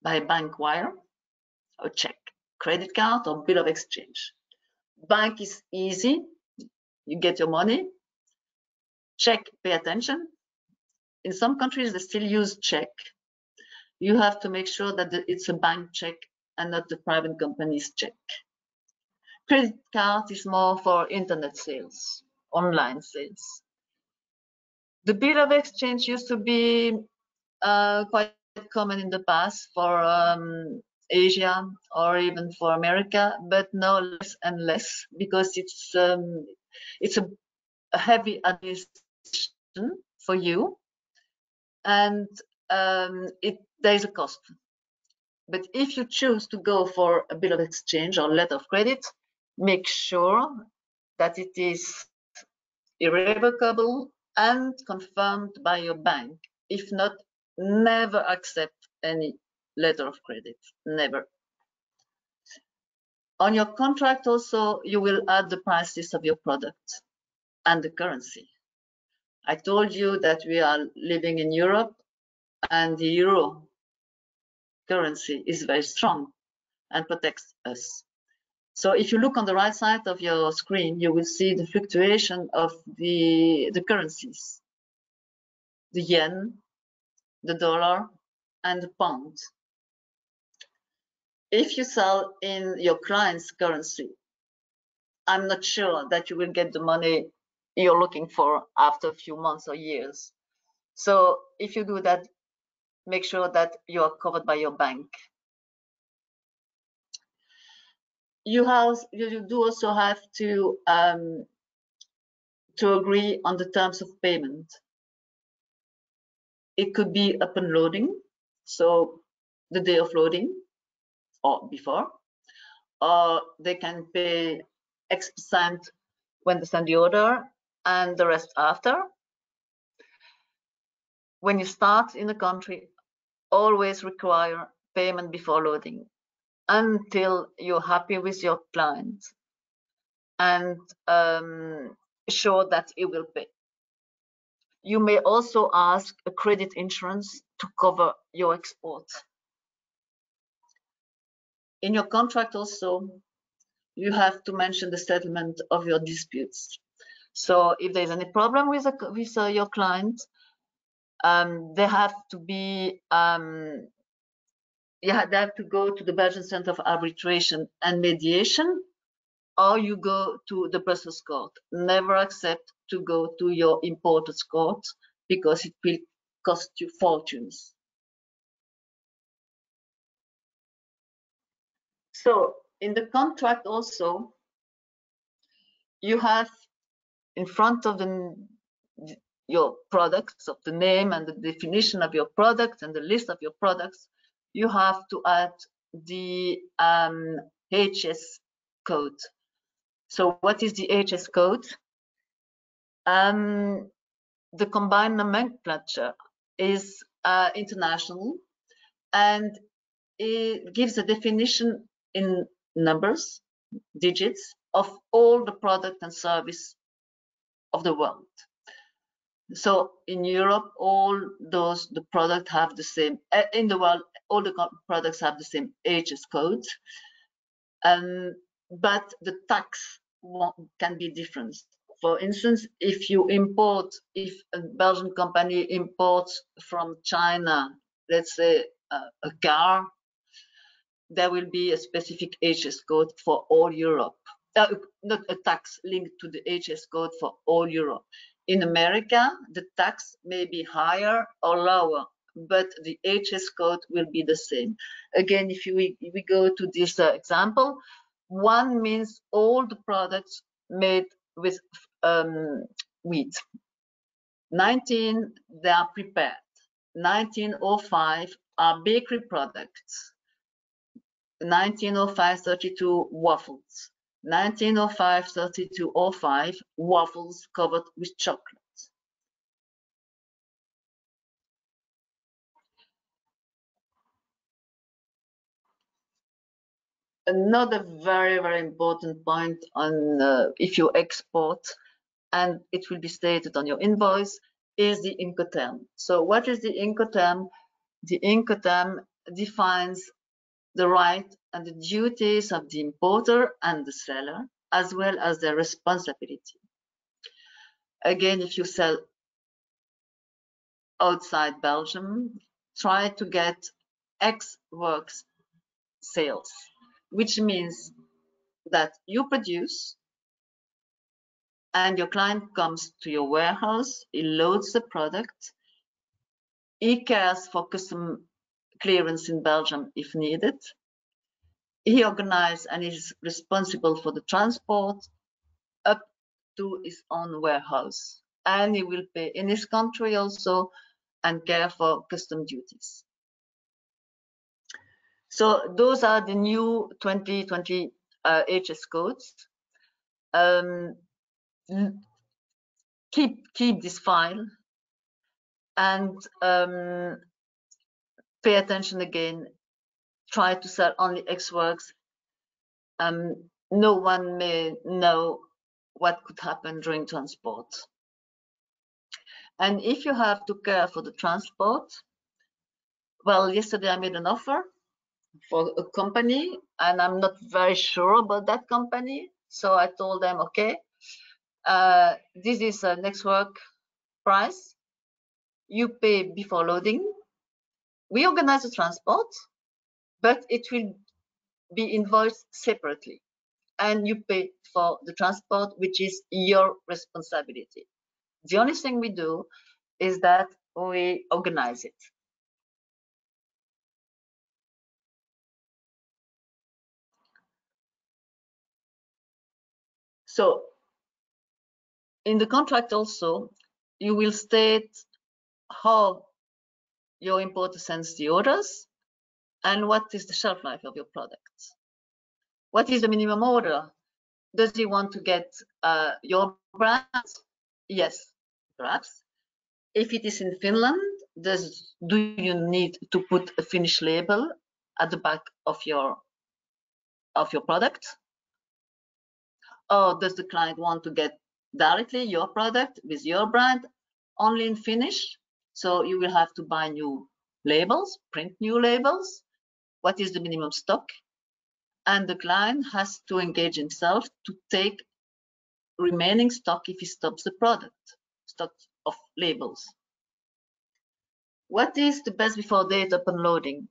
by bank wire or check, credit card or bill of exchange. Bank is easy, you get your money. Check, pay attention. In some countries, they still use check. You have to make sure that it's a bank check and not the private company's check. Credit card is more for internet sales, online sales. The bill of exchange used to be quite common in the past for Asia or even for America, but now less and less because it's a heavy administration for you, and there is a cost. But if you choose to go for a bill of exchange or letter of credit, make sure that it is irrevocable and confirmed by your bank. If not, never accept any letter of credit, never. On your contract also, you will add the prices of your product and the currency. I told you that we are living in Europe and the euro currency is very strong and protects us. So if you look on the right side of your screen, you will see the fluctuation of the currencies, the yen, the dollar, and the pound. If you sell in your client's currency, I'm not sure that you will get the money you're looking for after a few months or years. So if you do that, make sure that you are covered by your bank. You do also have to agree on the terms of payment. It could be upon loading, so the day of loading or before, or they can pay X% when they send the order and the rest after. When you start in a country, always require payment before loading until you're happy with your client and sure that it will pay. You may also ask a credit insurance to cover your export. In your contract also, you have to mention the settlement of your disputes. So if there's any problem with your client, they have to be they have to go to the Belgian Center for Arbitration and Mediation, or you go to the Brussels court. Never accept to go to your importer's court, because it will cost you fortunes. So in the contract also, you have in front of your products, of the name and the definition of your product and the list of your products, you have to add the HS code. So what is the HS code? The combined nomenclature is international, and it gives a definition in numbers, digits, of all the product and service of the world. So in Europe, all the products have the same, in the world, all the products have the same HS code, but the tax can be different. For instance, if a Belgian company imports from China, let's say a car, there will be a specific HS code for all Europe. Not a tax linked to the HS code for all Europe. In America, the tax may be higher or lower, but the HS code will be the same. Again, if we go to this example, 1 means all the products made with wheat. 19, they are prepared. 1905 are bakery products. 1905-32 waffles. 1905-3205 waffles covered with chocolate. Another very, very important point on if you export, and it will be stated on your invoice, is the Incoterm. So what is the Incoterm? The Incoterm defines the right and the duties of the importer and the seller, as well as their responsibility. Again, if you sell outside Belgium, try to get ex works sales, which means that you produce and your client comes to your warehouse, he loads the product, he cares for custom clearance in Belgium if needed, he organizes and is responsible for the transport up to his own warehouse, and he will pay in his country also and care for custom duties. So those are the new 2020 HS codes. Keep this file and pay attention again. Try to sell only Ex Works. No one may know what could happen during transport. And if you have to care for the transport, well, yesterday I made an offer for a company, and I'm not very sure about that company. So I told them, okay, this is a Ex Works price. You pay before loading. We organize the transport, but it will be invoiced separately. And you pay for the transport, which is your responsibility. The only thing we do is that we organize it. So in the contract also, you will state how your importer sends the orders and what is the shelf life of your products. What is the minimum order? Does he want to get your brand? Yes, perhaps. If it is in Finland, do you need to put a Finnish label at the back of your product? Or does the client want to get directly your product with your brand only in Finnish? So you will have to buy new labels, print new labels. What is the minimum stock? and the client has to engage himself to take remaining stock if he stops the product, stock of labels. What is the best before date upon loading?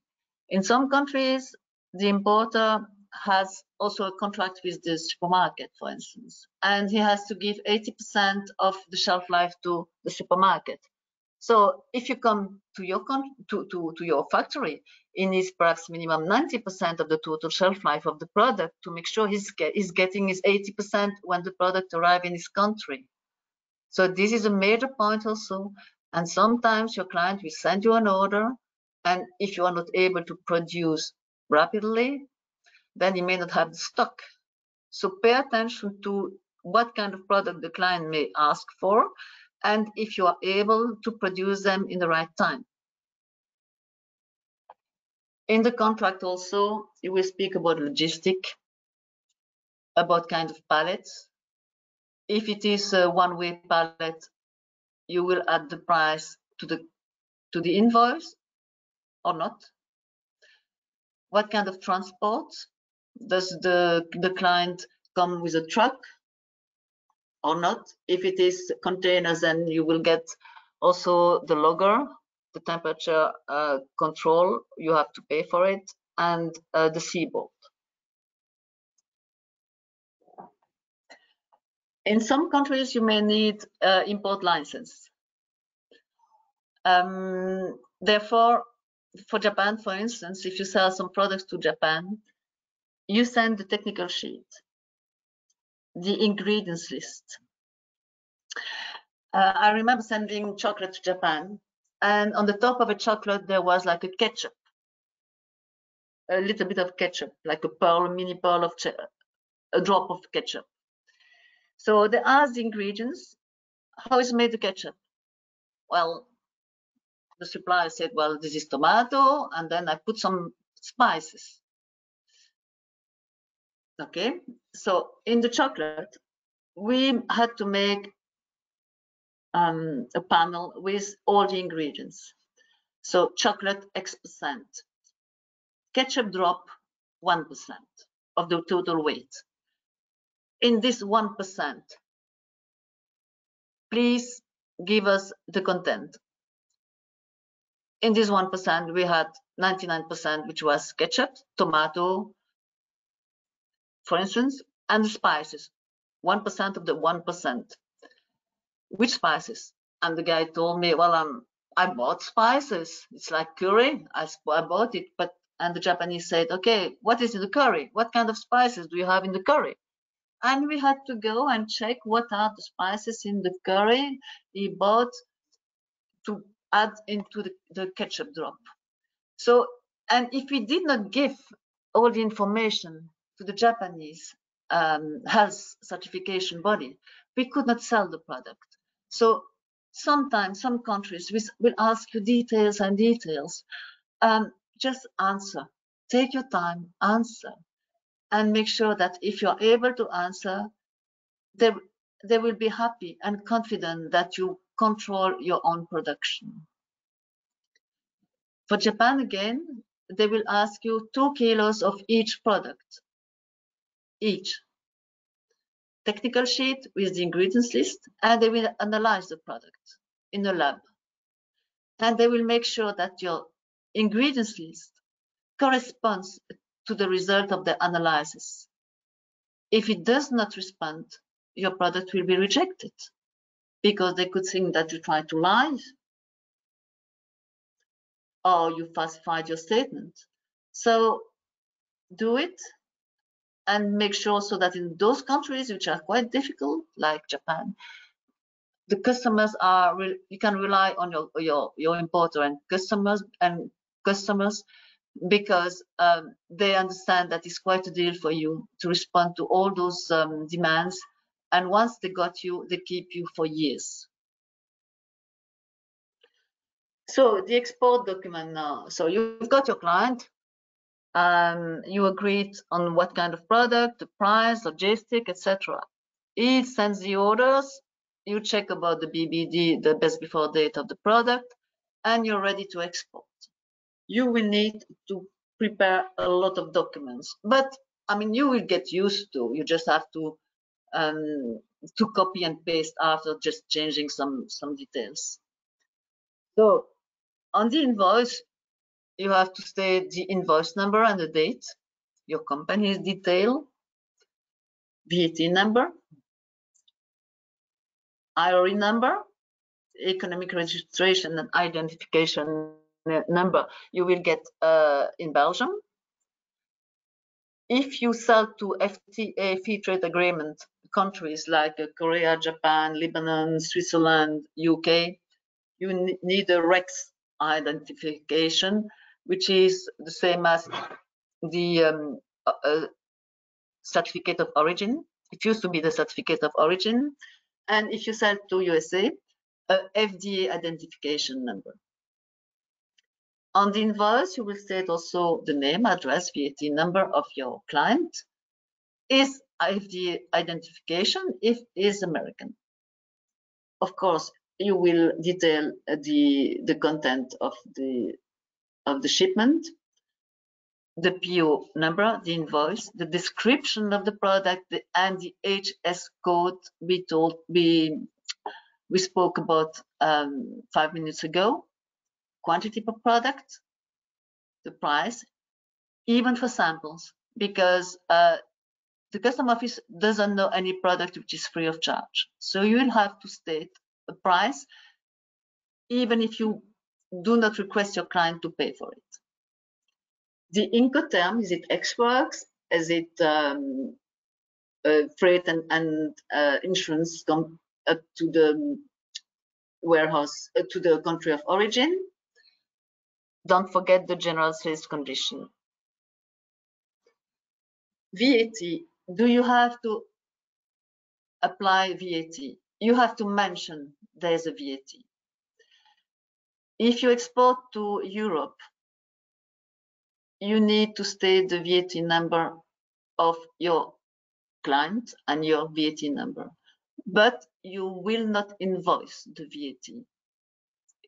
In some countries, the importer has also a contract with the supermarket, for instance, and he has to give 80% of the shelf life to the supermarket. So if you come to your factory, it needs perhaps minimum 90% of the total shelf life of the product to make sure he's getting his 80% when the product arrives in his country. So this is a major point also. And sometimes your client will send you an order, and if you are not able to produce rapidly, then you may not have the stock. So pay attention to what kind of product the client may ask for, and if you are able to produce them in the right time. In the contract also, you will speak about logistic, about kind of pallets. If it is a one-way pallet, you will add the price to the invoice or not. What kind of transport? Does the client come with a truck or not? If it is containers, then you will get also the logger, the temperature control, you have to pay for it, and the seaboard. In some countries, you may need import license. Therefore, for Japan, for instance, if you sell some products to Japan, you send the technical sheet, the ingredients list. I remember sending chocolate to Japan, and on the top of a chocolate, there was like a ketchup, a little bit of ketchup, like a pearl, a mini pearl of a drop of ketchup. So they asked the ingredients, how is made the ketchup? Well, the supplier said, well, this is tomato, and then I put some spices. Okay, so in the chocolate, we had to make a panel with all the ingredients. So chocolate X%, ketchup drop 1% of the total weight. In this 1%, please give us the content. In this 1%, we had 99%, which was ketchup, tomato, for instance, and the spices, 1% of the 1%. Which spices? And the guy told me, well, I bought spices. It's like curry. I bought it, and the Japanese said, okay, what is in the curry? What kind of spices do you have in the curry? And we had to go and check what are the spices in the curry he bought to add into the ketchup drop. So, and if we did not give all the information to the Japanese health certification body, we could not sell the product. So sometimes some countries will ask you details and details. Just answer. Take your time, answer, and make sure that if you're able to answer, they will be happy and confident that you control your own production. For Japan, again, they will ask you 2 kilos of each product, each. Technical sheet with the ingredients list, and they will analyze the product in a lab. And they will make sure that your ingredients list corresponds to the result of the analysis. If it does not respond, your product will be rejected because they could think that you tried to lie or you falsified your statement. So do it and make sure so that in those countries which are quite difficult, like Japan, the customers are, you can rely on your importer and customers because they understand that it's quite a deal for you to respond to all those demands. And once they got you, they keep you for years. So the export document now. So you've got your client. You agreed on what kind of product, the price, logistic, etc. He sends the orders. You check about the BBD, the best before date of the product, and you're ready to export. You will need to prepare a lot of documents, but I mean, you will get used to. You just have to copy and paste after, just changing some details. So on the invoice, you have to state the invoice number and the date, your company's detail, VAT number, IRE number, economic registration and identification number you will get in Belgium. If you sell to FTA, free trade agreement countries like Korea, Japan, Lebanon, Switzerland, UK, you need a REX identification, which is the same as the certificate of origin. It used to be the certificate of origin. And if you sell to USA, a FDA identification number. On the invoice, you will state also the name, address, VAT number of your client. Is FDA identification if is American. Of course, you will detail the content of the shipment, the PO number, the invoice, the description of the product, and the HS code we spoke about 5 minutes ago. Quantity per product, the price, even for samples, because the customs office doesn't know any product which is free of charge. So you will have to state a price, even if you do not request your client to pay for it. The Incoterm, is it Ex-Works? Is it freight and insurance come up to the warehouse, to the country of origin? Don't forget the general sales condition. VAT, do you have to apply VAT? You have to mention there's a VAT. If you export to Europe, you need to state the VAT number of your client and your VAT number, but you will not invoice the VAT.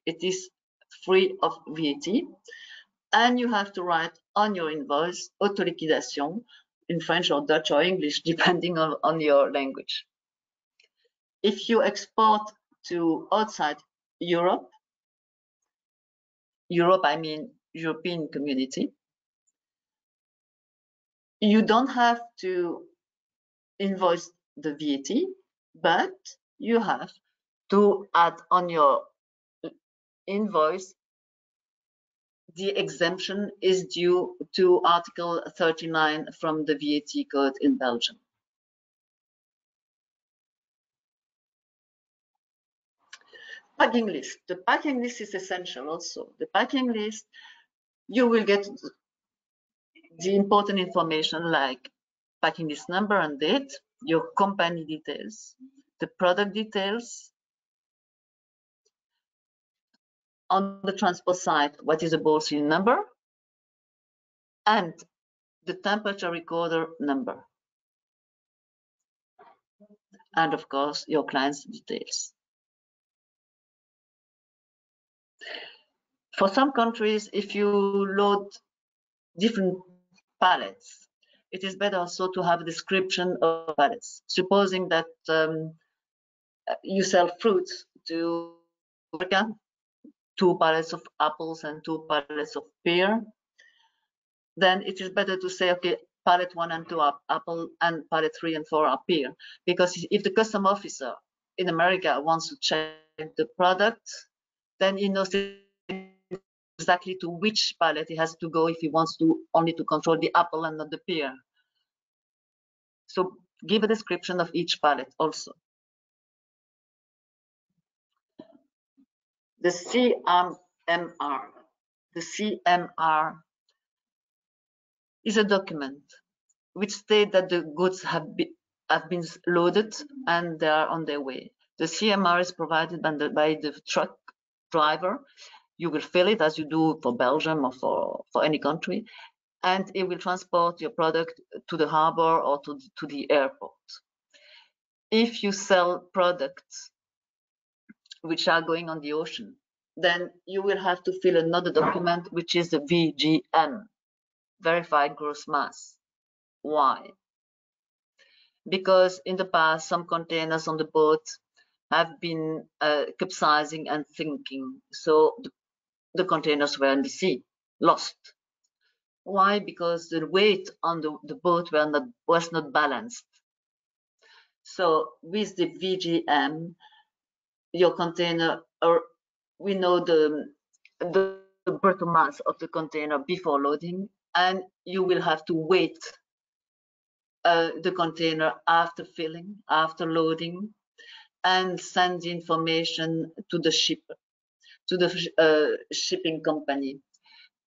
It is free of VAT, and you have to write on your invoice autoliquidation in French or Dutch or English, depending on your language. If you export to outside Europe, I mean European Community, you don't have to invoice the VAT, but you have to add on your invoice the exemption is due to Article 39 from the VAT code in Belgium. Packing list. The packing list is essential also. The packing list, you will get the important information like packing list number and date, your company details, the product details. On the transport side, what is the ball seal number and the temperature recorder number. And of course, your client's details. For some countries, if you load different pallets, it is better also to have a description of pallets. Supposing that you sell fruits to America, 2 pallets of apples and 2 pallets of pear, then it is better to say, okay, pallet 1 and 2 are apple and pallet 3 and 4 are pear. Because if the customs officer in America wants to check the product, then he knows exactly to which pallet he has to go if he wants to only to control the apple and not the pear. So give a description of each pallet also. The CMR. The CMR is a document which states that the goods have been loaded and they are on their way. The CMR is provided by the truck driver. You will fill it as you do for Belgium or for any country, and it will transport your product to the harbor or to the airport. If you sell products which are going on the ocean, then you will have to fill another document, which is the VGM, Verified Gross Mass. Why? Because in the past, some containers on the boat have been capsizing and sinking. So the containers were in the sea, lost. Why? Because the weight on the boat was not balanced. So with the VGM, your container, or we know the brutal mass of the container before loading, and you will have to weight the container after filling, after loading, and send the information to the shipper, to the shipping company.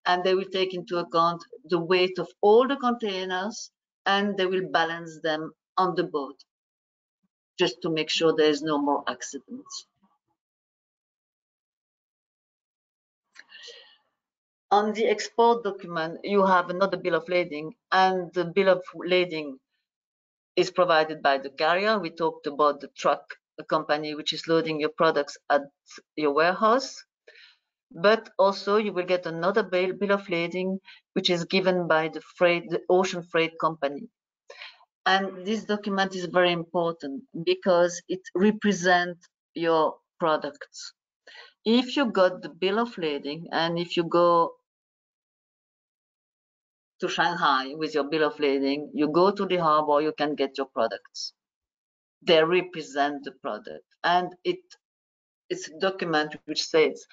And they will take into account the weight of all the containers, and they will balance them on the boat, just to make sure there is no more accidents. On the export document, you have another bill of lading, and the bill of lading is provided by the carrier. We talked about the truck, a company which is loading your products at your warehouse. But also you will get another bill of lading, which is given by the ocean freight company. And this document is very important because it represents your products. If you got the bill of lading, and if you go to Shanghai with your bill of lading, you go to the harbor, you can get your products. They represent the product. And it's a document which says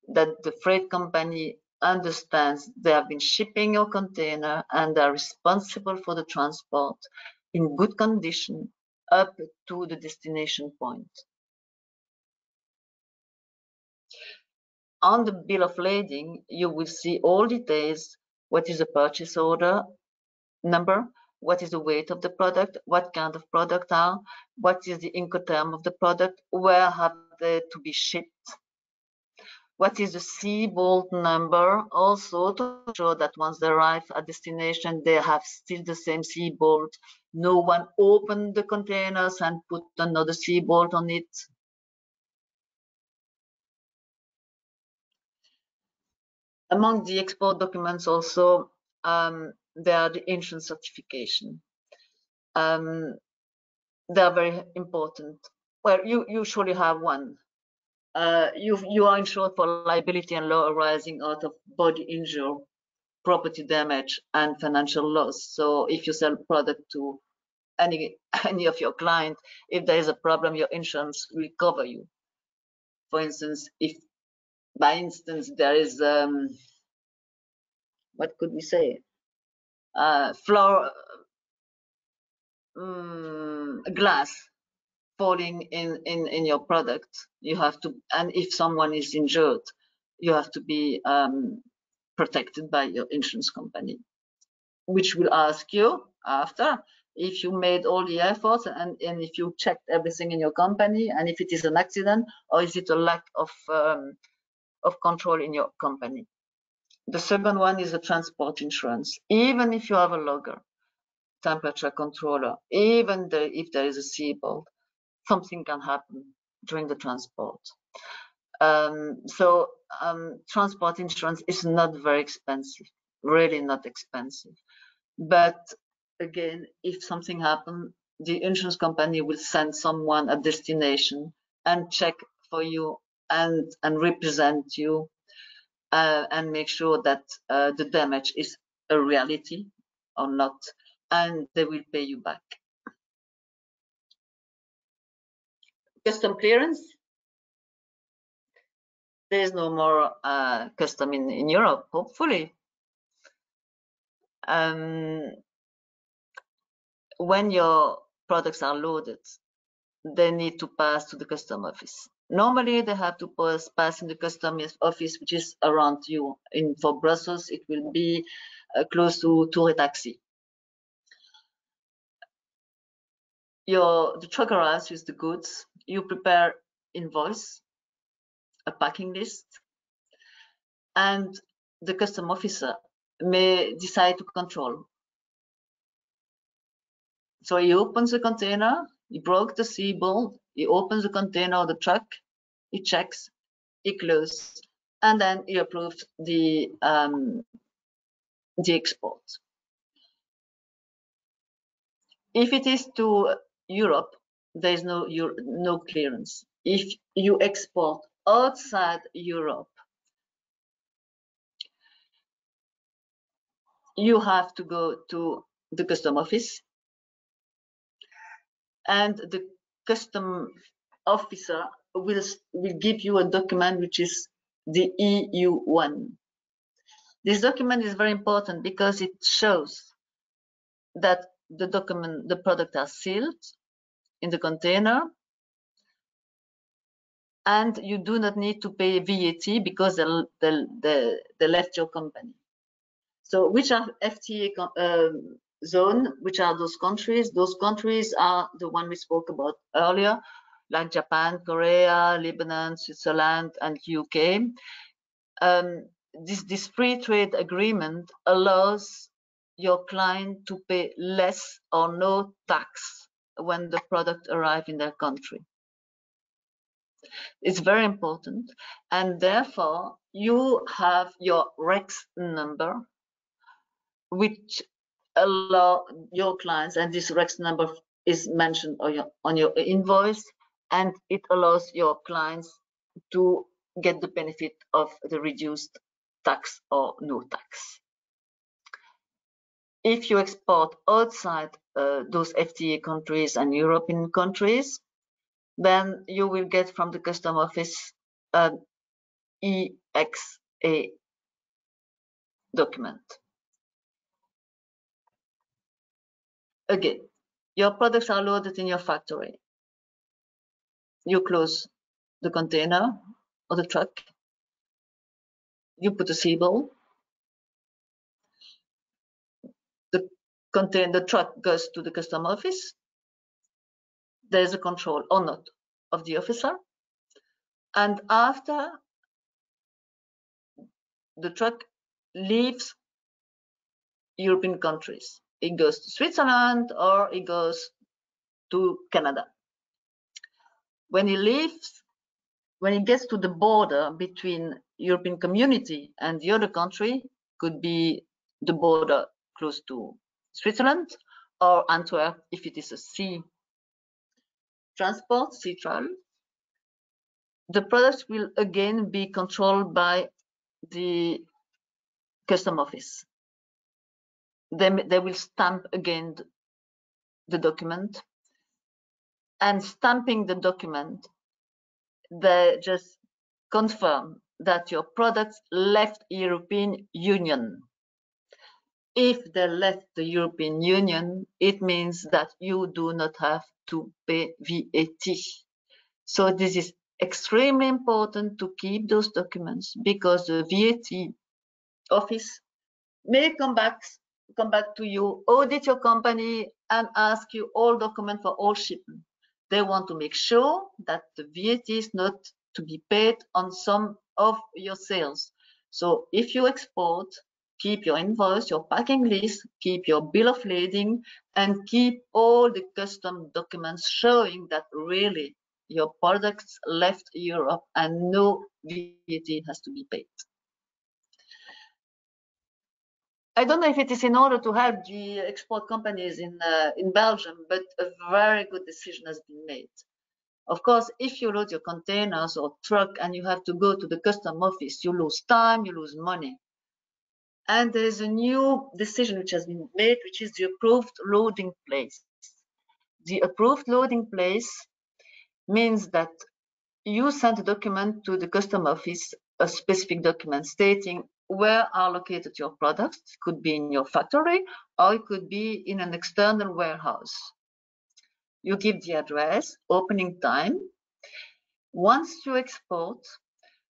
that the freight company understands they have been shipping your container and are responsible for the transport in good condition up to the destination point. On the bill of lading, you will see all details. What is the purchase order number? What is the weight of the product? What kind of product are? What is the Incoterm of the product? Where have they to be shipped? What is the seabolt number? Also to show that once they arrive at destination, they have still the same seabolt. No one opened the containers and put another seabolt on it. Among the export documents also, there are the insurance certification. They are very important. Well, you usually have one. You are insured for liability and law arising out of body injury, property damage, and financial loss. So if you sell product to any of your clients, if there is a problem, your insurance will cover you. For instance, if by instance there is what could we say, glass falling in your product, you have to, and if someone is injured, you have to be protected by your insurance company, which will ask you after if you made all the efforts and if you checked everything in your company, and if it is an accident or is it a lack of control in your company. The second one is the transport insurance. Even if you have a logger, temperature controller, even if there is a seatbelt, something can happen during the transport. Transport insurance is not very expensive, really not expensive. But again, if something happens, the insurance company will send someone at destination and check for you and represent you and make sure that the damage is a reality or not, and they will pay you back. Custom clearance. There is no more custom in Europe, hopefully. When your products are loaded, they need to pass to the custom office. Normally, they have to pass in the custom office, which is around you. For Brussels, it will be close to Tour et Taxi. The truck arrives with the goods. You prepare invoice, a packing list, and the custom officer may decide to control. So he opens the container, he broke the seabolt, he opens the container of the truck, he checks, he closes, and then he approves the export. If it is to Europe, there is no clearance. If you export outside Europe, you have to go to the custom office, and the custom officer will give you a document which is the EU1. This document is very important because it shows that the product are sealed in the container, and you do not need to pay VAT because they left your company. So which are FTA zone? Which are those countries? Those countries are the one we spoke about earlier, like Japan, Korea, Lebanon, Switzerland, and UK. This free trade agreement allows your client to pay less or no tax when the product arrives in their country. It's very important, and therefore you have your REX number, which allow your clients, and this REX number is mentioned on your invoice, and it allows your clients to get the benefit of the reduced tax or no tax. If you export outside those FTA countries and European countries, then you will get from the custom office an EXA document. Again, your products are loaded in your factory. You close the container or the truck. You put a seal. The truck goes to the custom office. There's a control or not of the officer. And after the truck leaves European countries, it goes to Switzerland or it goes to Canada. When it leaves, when it gets to the border between European community and the other country, could be the border close to Switzerland or Antwerp if it is a sea transport, sea travel, the products will again be controlled by the custom office. They will stamp again the document, and stamping the document, they just confirm that your products left European Union. If they left the European Union, it means that you do not have to pay VAT. So this is extremely important to keep those documents, because the VAT office may come back to you, audit your company, and ask you all documents for all shipment. They want to make sure that the VAT is not to be paid on some of your sales. So if you export, keep your invoice, your packing list, keep your bill of lading, and keep all the custom documents showing that really your products left Europe and no VAT has to be paid. I don't know if it is in order to help the export companies in Belgium, but a very good decision has been made. Of course, if you load your containers or truck and you have to go to the custom office, you lose time, you lose money. And there's a new decision which has been made, which is the approved loading place. The approved loading place means that you send a document to the custom office, a specific document stating where are located your products. It could be in your factory or it could be in an external warehouse. You give the address, opening time. Once you export,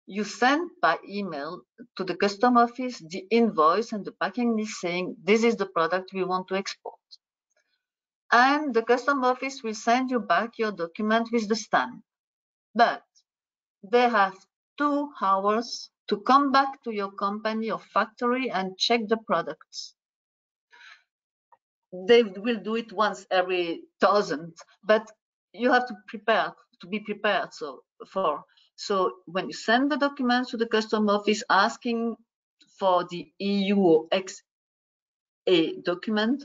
you send by email to the custom office the invoice and the packing list saying this is the product we want to export. And the custom office will send you back your document with the stamp. But they have 2 hours to come back to your company or factory and check the products. They will do it once every 1,000, but you have to be prepared. So when you send the documents to the custom office asking for the EU or XA document,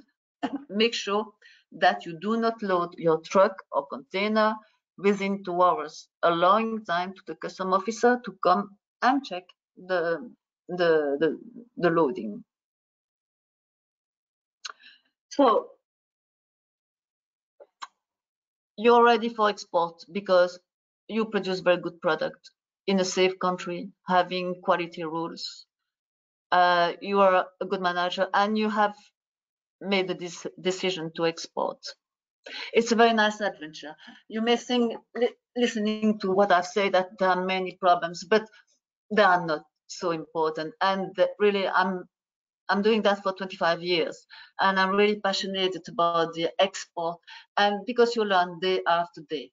make sure that you do not load your truck or container within 2 hours, allowing time to the custom officer to come and check the loading. So you're ready for export because you produce very good product in a safe country, having quality rules. You are a good manager and you have made this decision to export. It's a very nice adventure. You may think, listening to what I've said, that there are many problems, but they are not so important. And really, I'm doing that for 25 years, and I'm really passionate about the export. And because you learn day after day,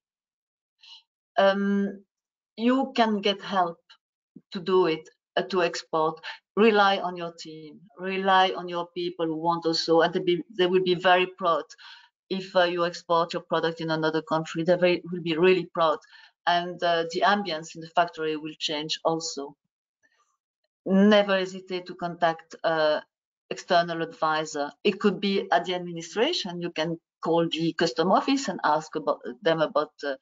you can get help to do it, to export. Rely on your team, rely on your people who want also, and they will be very proud if you export your product in another country. They will be really proud, and the ambience in the factory will change also. Never hesitate to contact external advisor. It could be at the administration. You can call the custom office and ask them about the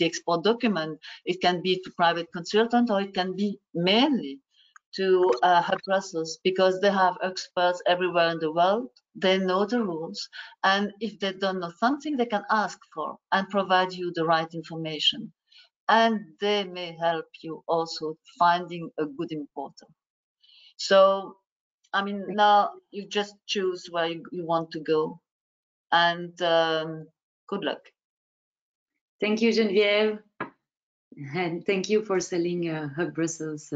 export document. It can be to private consultant, or it can be mainly to Hub Brussels, because they have experts everywhere in the world. They know the rules, and if they don't know something, they can ask for and provide you the right information. And they may help you also finding a good importer. So, I mean, now you just choose where you want to go, and good luck. Thank you, Geneviève. And thank you for selling Hub Brussels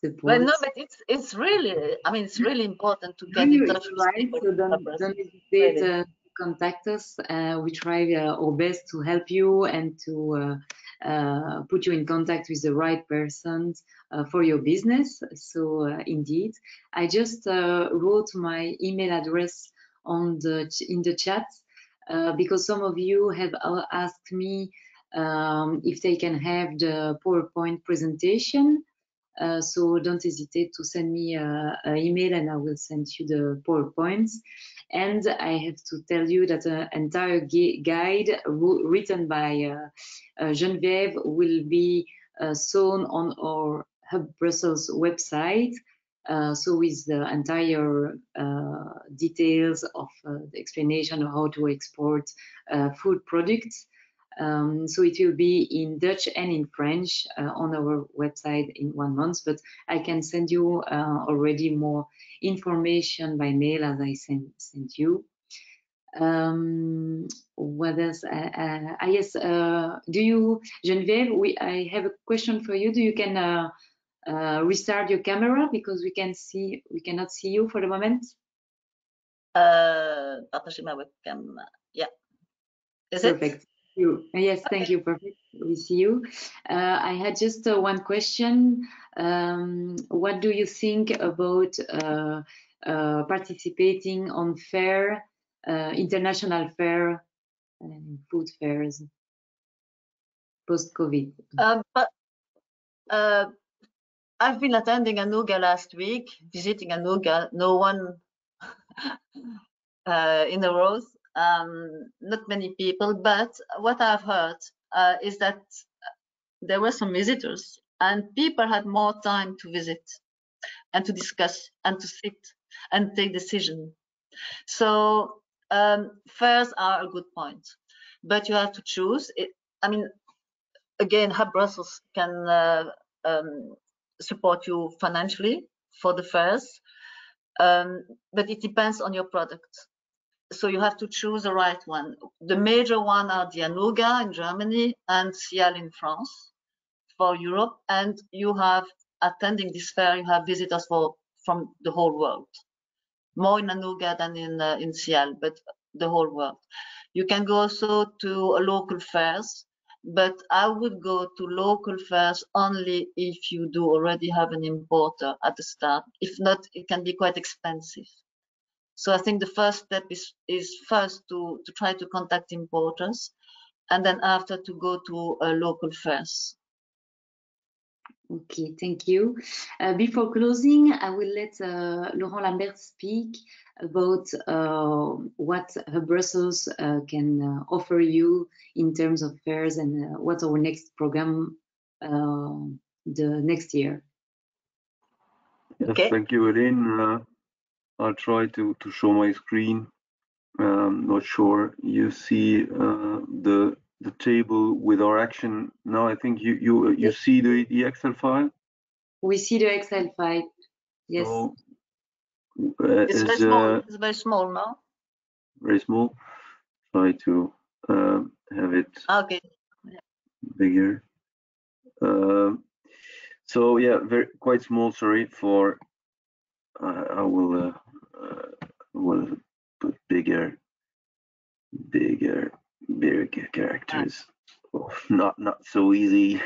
support. Well, no, but it's really, I mean, it's really important to get in touch with people. So don't hesitate to contact us. We try our best to help you and to put you in contact with the right persons for your business. So indeed, I just wrote my email address in the chat because some of you have asked me if they can have the PowerPoint presentation. So don't hesitate to send me an email and I will send you the PowerPoints. And I have to tell you that an entire guide written by Geneviève will be shown on our Hub Brussels website. So with the entire details of the explanation of how to export food products. So it will be in Dutch and in French on our website in 1 month, but I can send you already more information by mail as I sent you. What else? Yes, do you, Geneviève, I have a question for you. Do you can restart your camera because we cannot see you for the moment? Partager my webcam. Yeah. Is Perfect. it? Yes, thank you. Perfect. We see you. I had just one question. What do you think about participating on fair, international fair, food fairs post-COVID? I've been attending Anuga last week, visiting Anuga. No one in the rows. Not many people, but what I've heard is that there were some visitors and people had more time to visit and to discuss and to sit and take decision. So fairs are a good point, but you have to choose. I mean, again, Hub Brussels can support you financially for the fairs, but it depends on your product. So you have to choose the right one. The major one are the Anuga in Germany and Cial in France for Europe. And you have, attending this fair, you have visitors from the whole world. More in Anuga than in Cial, but the whole world. You can go also to local fairs, but I would go to local fairs only if you do already have an importer at the start. If not, it can be quite expensive. So I think the first step is first to try to contact importers, and then after to go to local fairs. Okay, thank you. Before closing, I will let Laurent Lambert speak about what Hub Brussels can offer you in terms of fairs and what's our next program the next year. Yes, Okay. thank you, Elaine. I'll try to show my screen. Not sure you see the table with our action now. I think you see the Excel file. We see the Excel file. Yes. So, It's very small. It's very small, no? Very small. Try to have it Okay. bigger. So yeah, quite small. Sorry for. I will put bigger characters. Oh, not so easy,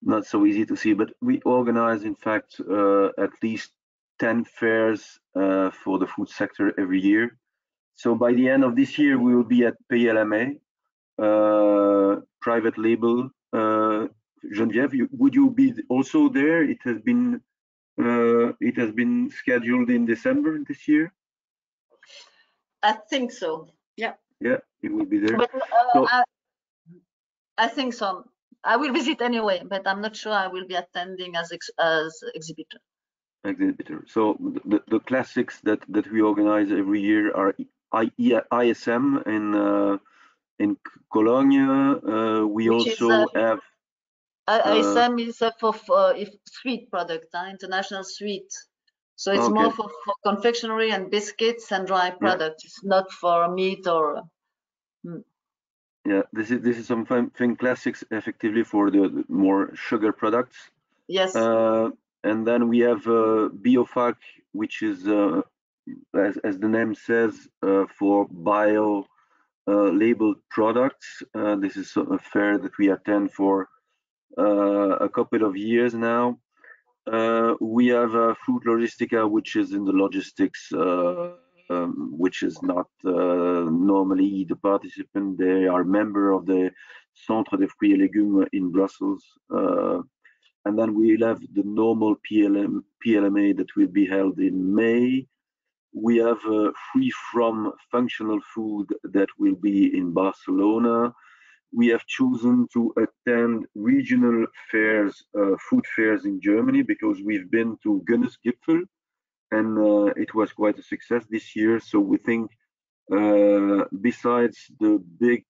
not so easy to see. But we organize, in fact, at least 10 fairs for the food sector every year. So by the end of this year, we will be at PLMA, private label. Geneviève, would you be also there? It has been scheduled in December this year. I think so. Yeah. Yeah, it will be there. But So, I think so. I will visit anyway, but I'm not sure I will be attending as exhibitor. So the classics that we organize every year are ISM in Cologne. We Which also have ISM is for sweet product, international sweet. So it's more for confectionery and biscuits and dry products. It's not for meat or. Yeah, this is something classics effectively for the more sugar products. Yes. And then we have BioFac, which is as the name says, for bio labeled products. This is a fair that we attend for a couple of years now. We have Food Logistica, which is in the logistics, which is not normally the participant. They are member of the Centre des Fruits et Légumes in Brussels. And then we'll have the normal PLMA that will be held in May. We have Free From Functional Food that will be in Barcelona. We have chosen to attend regional fairs, food fairs in Germany, because we've been to Guinness Gipfel, and it was quite a success this year. So we think besides the big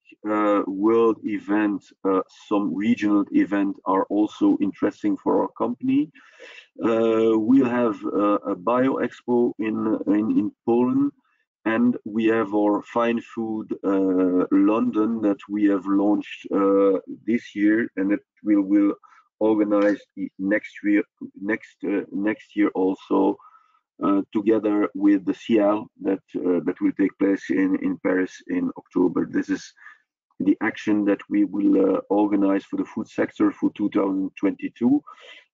world event, some regional events are also interesting for our company. We'll have a Bio Expo in Poland, and we have our Fine Food London that we have launched this year, and it will organize next year also. Together with the CIAL that will take place in Paris in October. This is the action that we will organize for the food sector for 2022.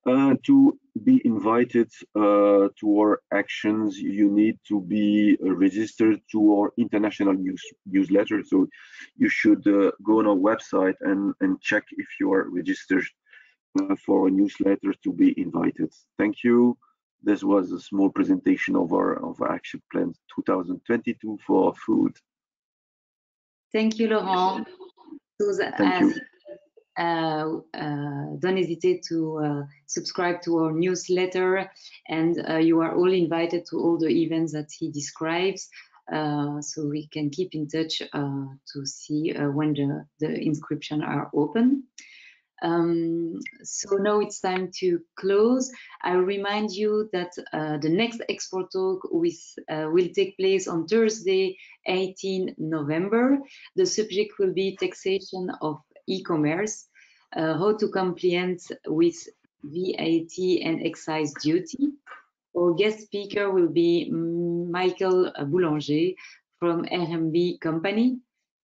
To be invited to our actions, you need to be registered to our international newsletter. So you should go on our website and check if you are registered for a newsletter to be invited. Thank you. This was a small presentation of our action plan 2022 for food. Thank you, Laurent. Thank you. Don't hesitate to subscribe to our newsletter, and you are all invited to all the events that he describes, so we can keep in touch to see when the inscriptions are open. So now it's time to close. I remind you that the next export talk will take place on Thursday, 18 November. The subject will be taxation of e-commerce, how to compliant with VAT and excise duty. Our guest speaker will be Michael Boulanger from RMB Company.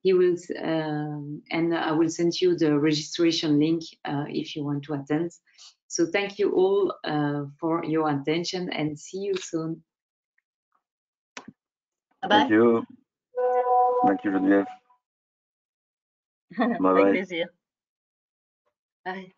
He will, and I will send you the registration link if you want to attend. So thank you all for your attention, and see you soon. Bye. Thank you. Thank you, Geneviève. Bye-bye. Bye.